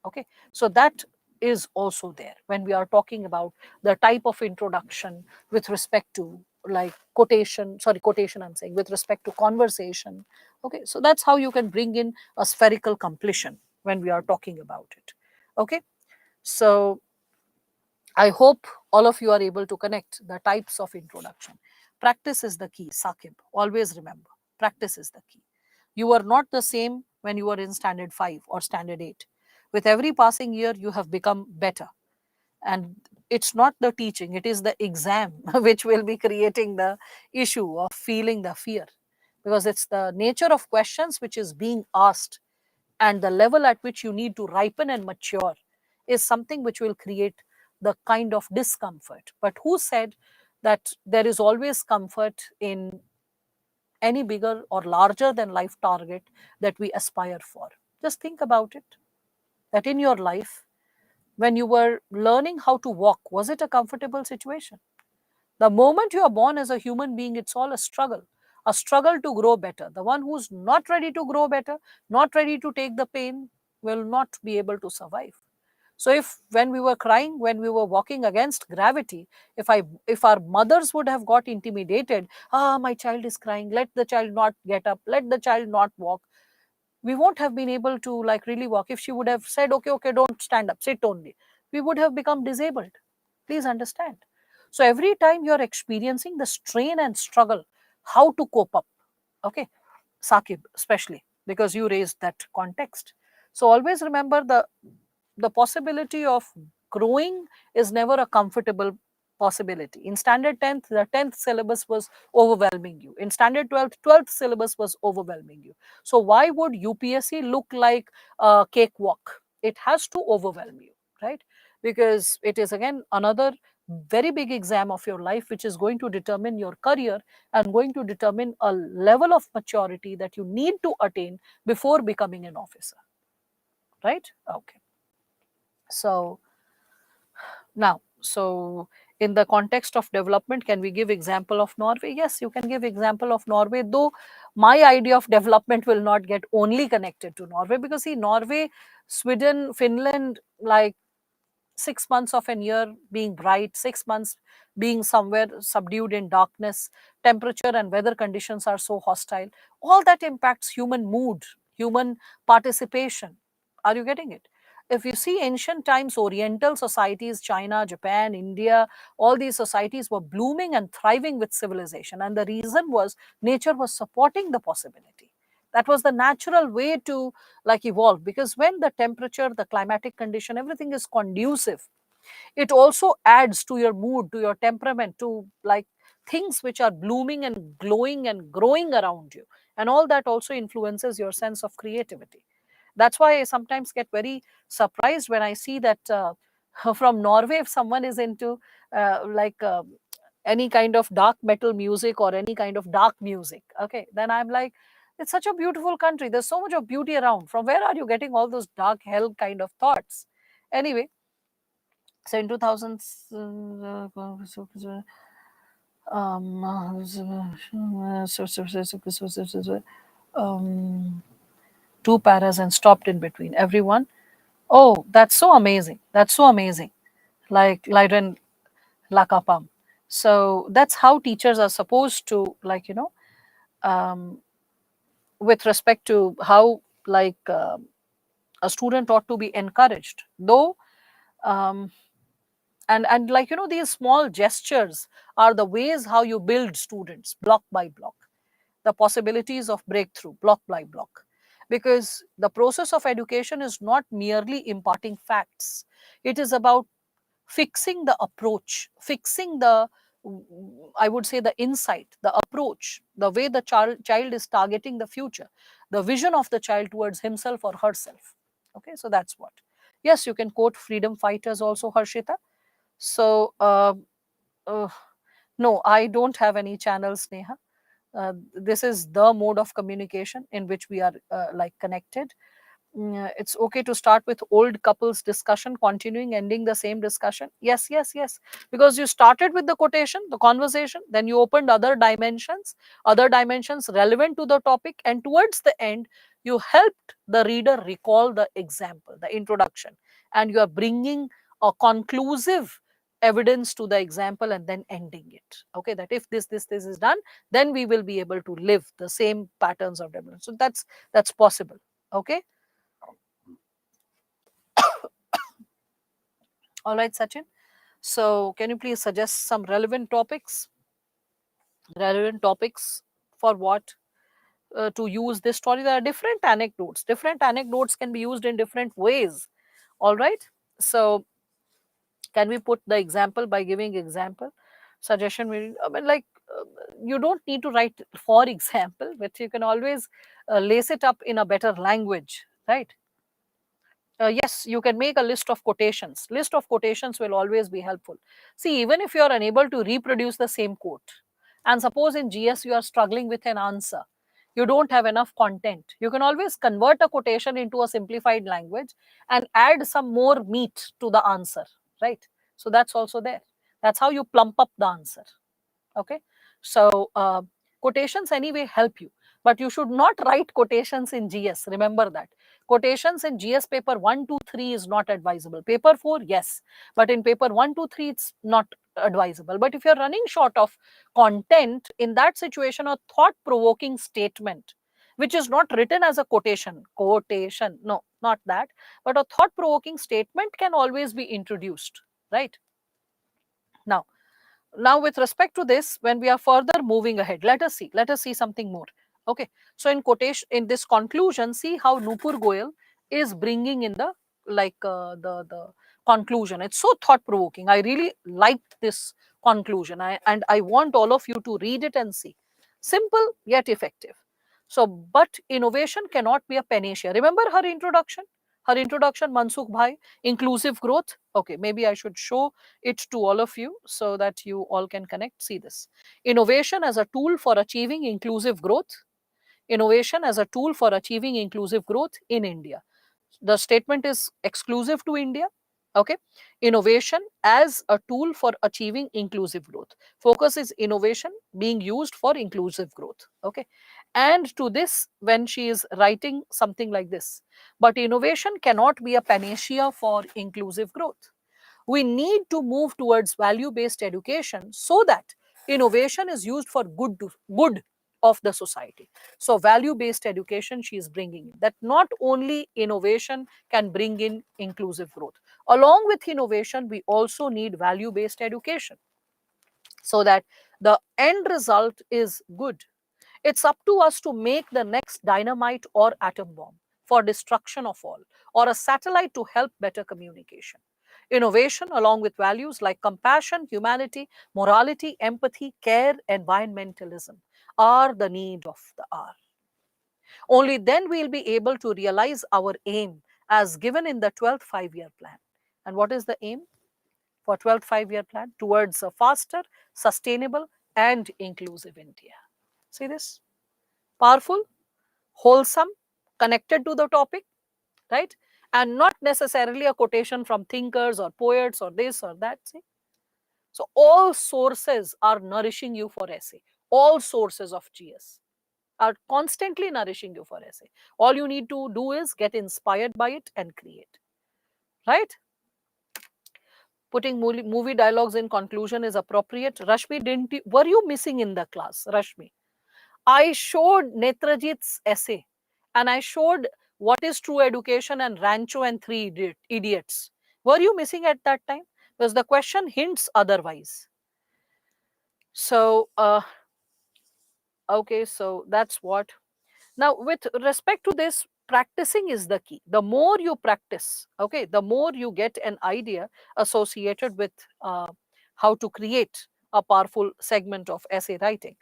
Okay, so that is also there when we are talking about the type of introduction with respect to, like, quotation I'm saying, with respect to conversation. Okay, so that's how you can bring in a spherical completion when we are talking about it. Okay, so I hope all of you are able to connect the types of introduction. Practice is the key, Sakib. Always remember, practice is the key. You are not the same when you are in standard 5 or standard 8. With every passing year, you have become better. And it's not the teaching, it is the exam which will be creating the issue of feeling the fear. Because it's the nature of questions which is being asked, and the level at which you need to ripen and mature is something which will create the kind of discomfort. But who said that there is always comfort in any bigger or larger than life target that we aspire for? Just think about it, that in your life, when you were learning how to walk, was it a comfortable situation? The moment you are born as a human being, it's all a struggle to grow better. The one who's not ready to grow better, not ready to take the pain, will not be able to survive. So when we were crying, when we were walking against gravity, if our mothers would have got intimidated, my child is crying, let the child not get up, let the child not walk, we won't have been able to like really walk. If she would have said, okay, okay, don't stand up, sit only, we would have become disabled. Please understand. So every time you're experiencing the strain and struggle, how to cope up, okay, Sakib, especially because you raised that context. So always remember the possibility of growing is never a comfortable possibility. In standard 10th, the 10th syllabus was overwhelming you. In standard 12th, 12th syllabus was overwhelming you. So why would UPSC look like a cakewalk? It has to overwhelm you, right? Because it is again another very big exam of your life, which is going to determine your career and going to determine a level of maturity that you need to attain before becoming an officer, right? Okay. So now, so in the context of development, can we give example of Norway? Yes, you can give example of Norway, though my idea of development will not get only connected to Norway, because see, Norway, Sweden, Finland, like 6 months of an year being bright, 6 months being somewhere subdued in darkness, temperature and weather conditions are so hostile. All that impacts human mood, human participation. Are you getting it? If you see ancient times, Oriental societies, China, Japan, India, all these societies were blooming and thriving with civilization. And the reason was nature was supporting the possibility. That was the natural way to like evolve, because when the temperature, the climatic condition, everything is conducive, it also adds to your mood, to your temperament, to like things which are blooming and glowing and growing around you, and all that also influences your sense of creativity. That's why I sometimes get very surprised when I see that from Norway, if someone is into like any kind of dark metal music or any kind of dark music, okay, then I'm like, it's such a beautiful country, there's so much of beauty around, from where are you getting all those dark hell kind of thoughts? Anyway, so in 2000s, um, two paras and stopped in between. Everyone, oh, that's so amazing. That's so amazing. Like Lyran Lakapam. So that's how teachers are supposed to, like, um, with respect to how, like, a student ought to be encouraged. Though, um, and like these small gestures are the ways how you build students block by block, the possibilities of breakthrough block by block, because the process of education is not merely imparting facts, it is about fixing the approach, fixing the, I would say, the insight, the approach, the way the child is targeting the future, the vision of the child towards himself or herself. Okay, so that's what. Yes, you can quote freedom fighters also, Harshita. So, uh, no, I don't have any channels, Neha. This is the mode of communication in which we are like connected. It's okay to start with old couples discussion, continuing, ending the same discussion. Yes, yes, yes. Because you started with the quotation, the conversation, then you opened other dimensions relevant to the topic, and towards the end, you helped the reader recall the example, the introduction, and you are bringing a conclusive evidence to the example and then ending it. Okay, that if this is done, then we will be able to live the same patterns of development. So that's possible. Okay. All right, Sachin. So, can you please suggest some relevant topics? Relevant topics for what? To use this story. There are different anecdotes. Different anecdotes can be used in different ways. All right. So, can we put the example by giving example? Suggestion. I mean, like, you don't need to write for example, but you can always lace it up in a better language, right? Yes, you can make a list of quotations. List of quotations will always be helpful. See, even if you are unable to reproduce the same quote, and suppose in GS you are struggling with an answer, you don't have enough content, you can always convert a quotation into a simplified language and add some more meat to the answer, right? So that's also there. That's how you plump up the answer. Okay. So quotations anyway help you, but you should not write quotations in GS. Remember that Quotations in GS paper 1 to 3 is not advisable. Paper 4, yes. But in paper 1 to 3, it's not advisable. But if you're running short of content, in that situation, a thought-provoking statement, which is not written as a quotation, no, not that, but a thought-provoking statement can always be introduced, right? Now with respect to this, when we are further moving ahead, let us see something more. Okay, so in quotation, in this conclusion, see how Nupur Goyal is bringing in the the conclusion. It's so thought provoking. I really liked this conclusion, and I want all of you to read it and see. Simple yet effective. So, but innovation cannot be a panacea. Remember her introduction? Her introduction, Mansukh Bhai, inclusive growth. Okay, maybe I should show it to all of you so that you all can connect. See this. Innovation as a tool for achieving inclusive growth. Innovation as a tool for achieving inclusive growth in India. The statement is exclusive to India. Okay. Innovation as a tool for achieving inclusive growth. Focus is innovation being used for inclusive growth. Okay. And to this, when she is writing something like this, but innovation cannot be a panacea for inclusive growth. We need to move towards value-based education so that innovation is used for good of the society. So value-based education she is bringing in, that not only innovation can bring in inclusive growth. Along with innovation, we also need value-based education so that the end result is good. It's up to us to make the next dynamite or atom bomb for destruction of all, or a satellite to help better communication. Innovation, along with values like compassion, humanity, morality, empathy, care, environmentalism, are the need of the hour. Only then we'll be able to realize our aim as given in the 12th five-year plan. And what is the aim for 12th five-year plan? Towards a faster, sustainable, and inclusive India. See this? Powerful, wholesome, connected to the topic, right? And not necessarily a quotation from thinkers or poets or this or that. See? So all sources are nourishing you for essay. All sources of GS are constantly nourishing you for essay. All you need to do is get inspired by it and create, right? Putting movie dialogues in conclusion is appropriate. Rashmi, were you missing in the class, Rashmi? I showed Netrajit's essay and I showed What is True Education and Rancho and Three Idiots. Were you missing at that time? Because the question hints otherwise. So, okay, so that's what. Now, with respect to this, practicing is the key. The more you practice, okay, the more you get an idea associated with how to create a powerful segment of essay writing.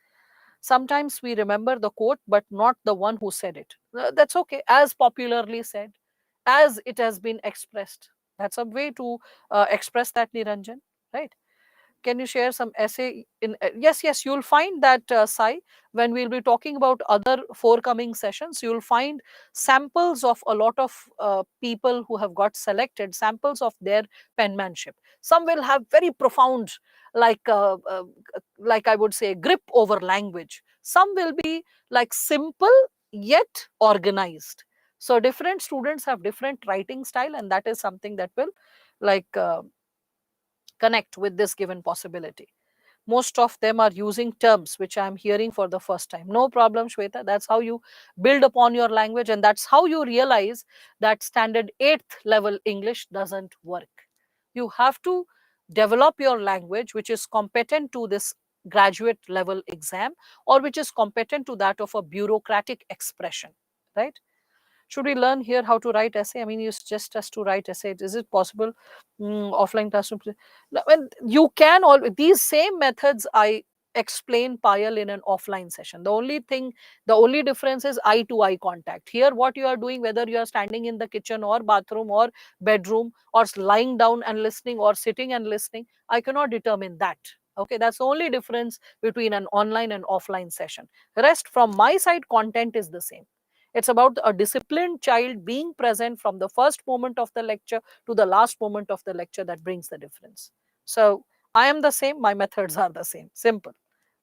Sometimes we remember the quote, but not the one who said it. That's okay, as popularly said, as it has been expressed. That's a way to express that, Niranjan, right? Can you share some essay in yes, you'll find that Sai, when we'll be talking about other forthcoming sessions, you'll find samples of a lot of people who have got selected, samples of their penmanship. Some will have very profound, like like I would say, grip over language. Some will be like simple yet organized. So different students have different writing style, and that is something that will like connect with this given possibility. Most of them are using terms which I am hearing for the first time. No problem, Shweta. That's how you build upon your language, and that's how you realize that standard 8th level English doesn't work. You have to develop your language which is competent to this graduate level exam, or which is competent to that of a bureaucratic expression, right? Should we learn here how to write essay? I mean, you suggest us to write essay. Is it possible? Offline classroom. When you can all these same methods I explain Payal in an offline session. The only difference is eye to eye contact. Here, what you are doing, whether you are standing in the kitchen or bathroom or bedroom or lying down and listening or sitting and listening, I cannot determine that. Okay, that's the only difference between an online and offline session. Rest from my side, content is the same. It's about a disciplined child being present from the first moment of the lecture to the last moment of the lecture that brings the difference. So I am the same, my methods are the same. Simple.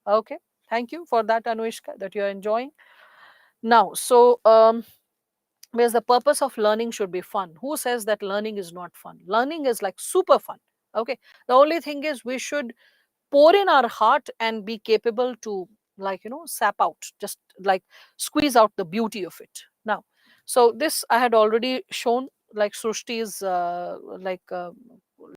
Okay. Thank you for that, Anuishka, that you're enjoying. Now, so Because the purpose of learning should be fun. Who says that learning is not fun? Learning is like super fun. Okay. The only thing is we should pour in our heart and be capable to, like, sap out, just like squeeze out the beauty of it. Now, so this I had already shown, like Srushti's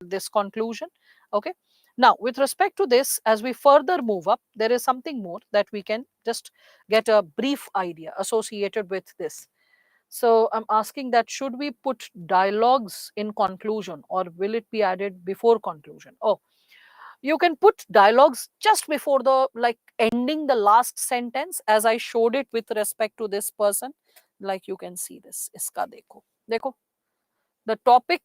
this conclusion. Okay. Now, with respect to this, as we further move up, there is something more that we can just get a brief idea associated with this. So I'm asking that should we put dialogues in conclusion or will it be added before conclusion? Oh, you can put dialogues just before the, like, ending the last sentence, as I showed it with respect to this person. Like, you can see this. Iska dekho. The topic,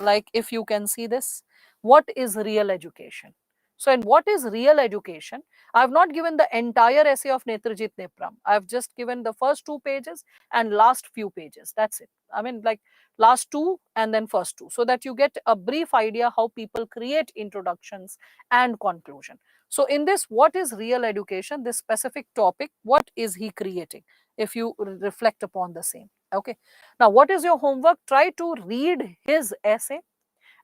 like, if you can see this, what is real education? So in what is real education, I have not given the entire essay of Netrajit Nepram. I have just given the first 2 pages and last few pages. That's it. I mean, like, last 2 and then first 2, so that you get a brief idea how people create introductions and conclusion. So in this, what is real education, this specific topic, what is he creating, if you reflect upon the same? Okay. Now, what is your homework? Try to read his essay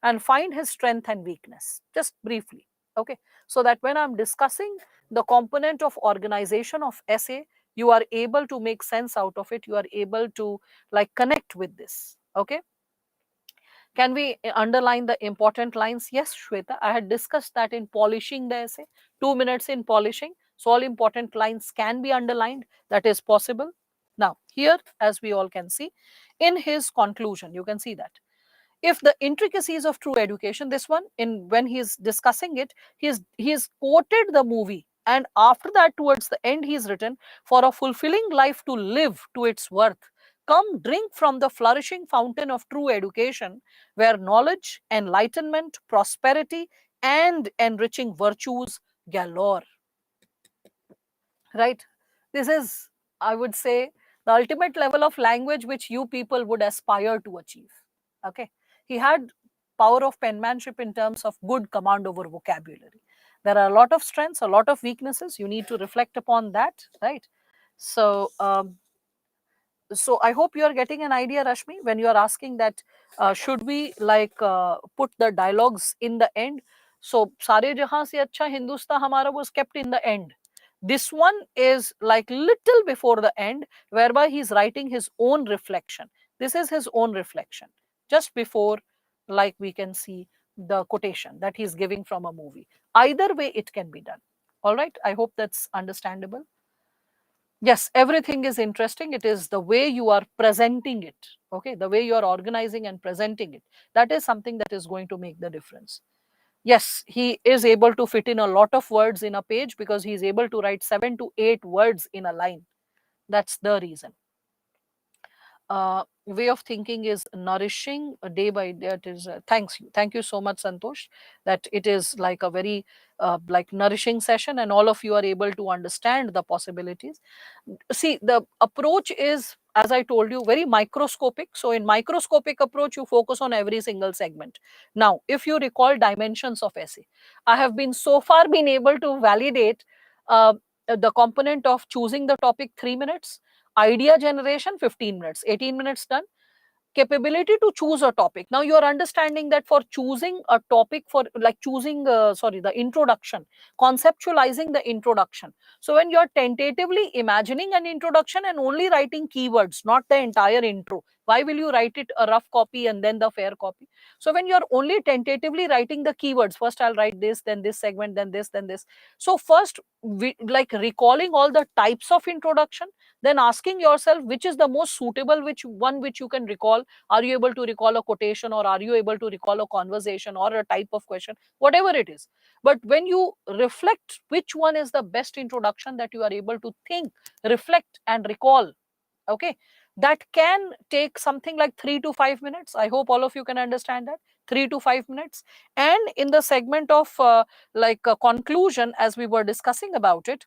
and find his strength and weakness, just briefly. Okay. So that when I'm discussing the component of organization of essay, you are able to make sense out of it. You are able to, like, connect with this. Okay. Can we underline the important lines? Yes, Shweta, I had discussed that in polishing the essay, 2 minutes in polishing. So all important lines can be underlined. That is possible. Now, here, as we all can see, in his conclusion, you can see that if the intricacies of true education, this one, in when he's discussing it, he's quoted the movie, and after that, towards the end, he's written, for a fulfilling life to live to its worth, come drink from the flourishing fountain of true education, where knowledge, enlightenment, prosperity, and enriching virtues galore. Right. This is, I would say, the ultimate level of language which you people would aspire to achieve. Okay. He had power of penmanship in terms of good command over vocabulary. There are a lot of strengths, a lot of weaknesses. You need to reflect upon that, right? So, so I hope you are getting an idea, Rashmi, when you are asking that should we, like, put the dialogues in the end. So Sare Jahan Se Acha Hindustan Hamara was kept in the end. This one is like little before the end, whereby he's writing his own reflection. This is his own reflection just before, like, we can see the quotation that he's giving from a movie. Either way, it can be done. All right. I hope that's understandable. Yes, everything is interesting. It is the way you are presenting it. Okay, the way you are organizing and presenting it. That is something that is going to make the difference. Yes, he is able to fit in a lot of words in a page because he is able to write 7 to 8 words in a line. That's the reason. Way of thinking is nourishing day by day. It is thank you so much, Santosh, that it is like a very like nourishing session and all of you are able to understand the possibilities. See, the approach is, as I told you, very microscopic. So in microscopic approach, you focus on every single segment. Now, if you recall dimensions of essay, I have been so far been able to validate uh, the component of choosing the topic 3 minutes, idea generation 15 minutes, 18 minutes done, capability to choose a topic. Now you are understanding that for choosing a topic, for like choosing the introduction, conceptualizing the introduction. So when you are tentatively imagining an introduction and only writing keywords, not the entire intro, why will you write it a rough copy and then the fair copy? So when you are only tentatively writing the keywords, first I'll write this, then this segment, then this, then this. So first, like recalling all the types of introduction, then asking yourself which is the most suitable, which one which you can recall. Are you able to recall a quotation, or are you able to recall a conversation or a type of question, whatever it is? But when you reflect which one is the best introduction that you are able to think, reflect and recall, okay, that can take something like 3 to 5 minutes. I hope all of you can understand that, 3 to 5 minutes. And in the segment of like a conclusion, as we were discussing about it,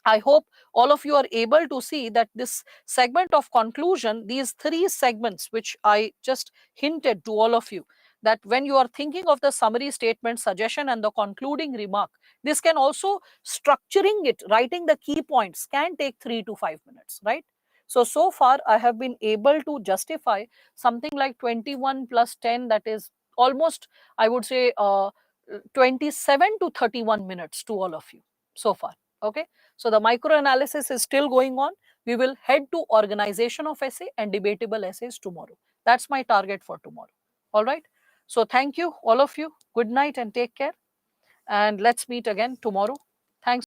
I hope all of you are able to see that this segment of conclusion, these 3 segments, which I just hinted to all of you, that when you are thinking of the summary statement, suggestion, and the concluding remark, this can also structuring it, writing the key points can take 3 to 5 minutes, right? So far I have been able to justify something like 21 plus 10, that is almost, I would say, 27 to 31 minutes to all of you so far. Okay. So the micro analysis is still going on. We will head to organization of essay and debatable essays tomorrow. That's my target for tomorrow. All right. So thank you, all of you. Good night and take care. And let's meet again tomorrow. Thanks.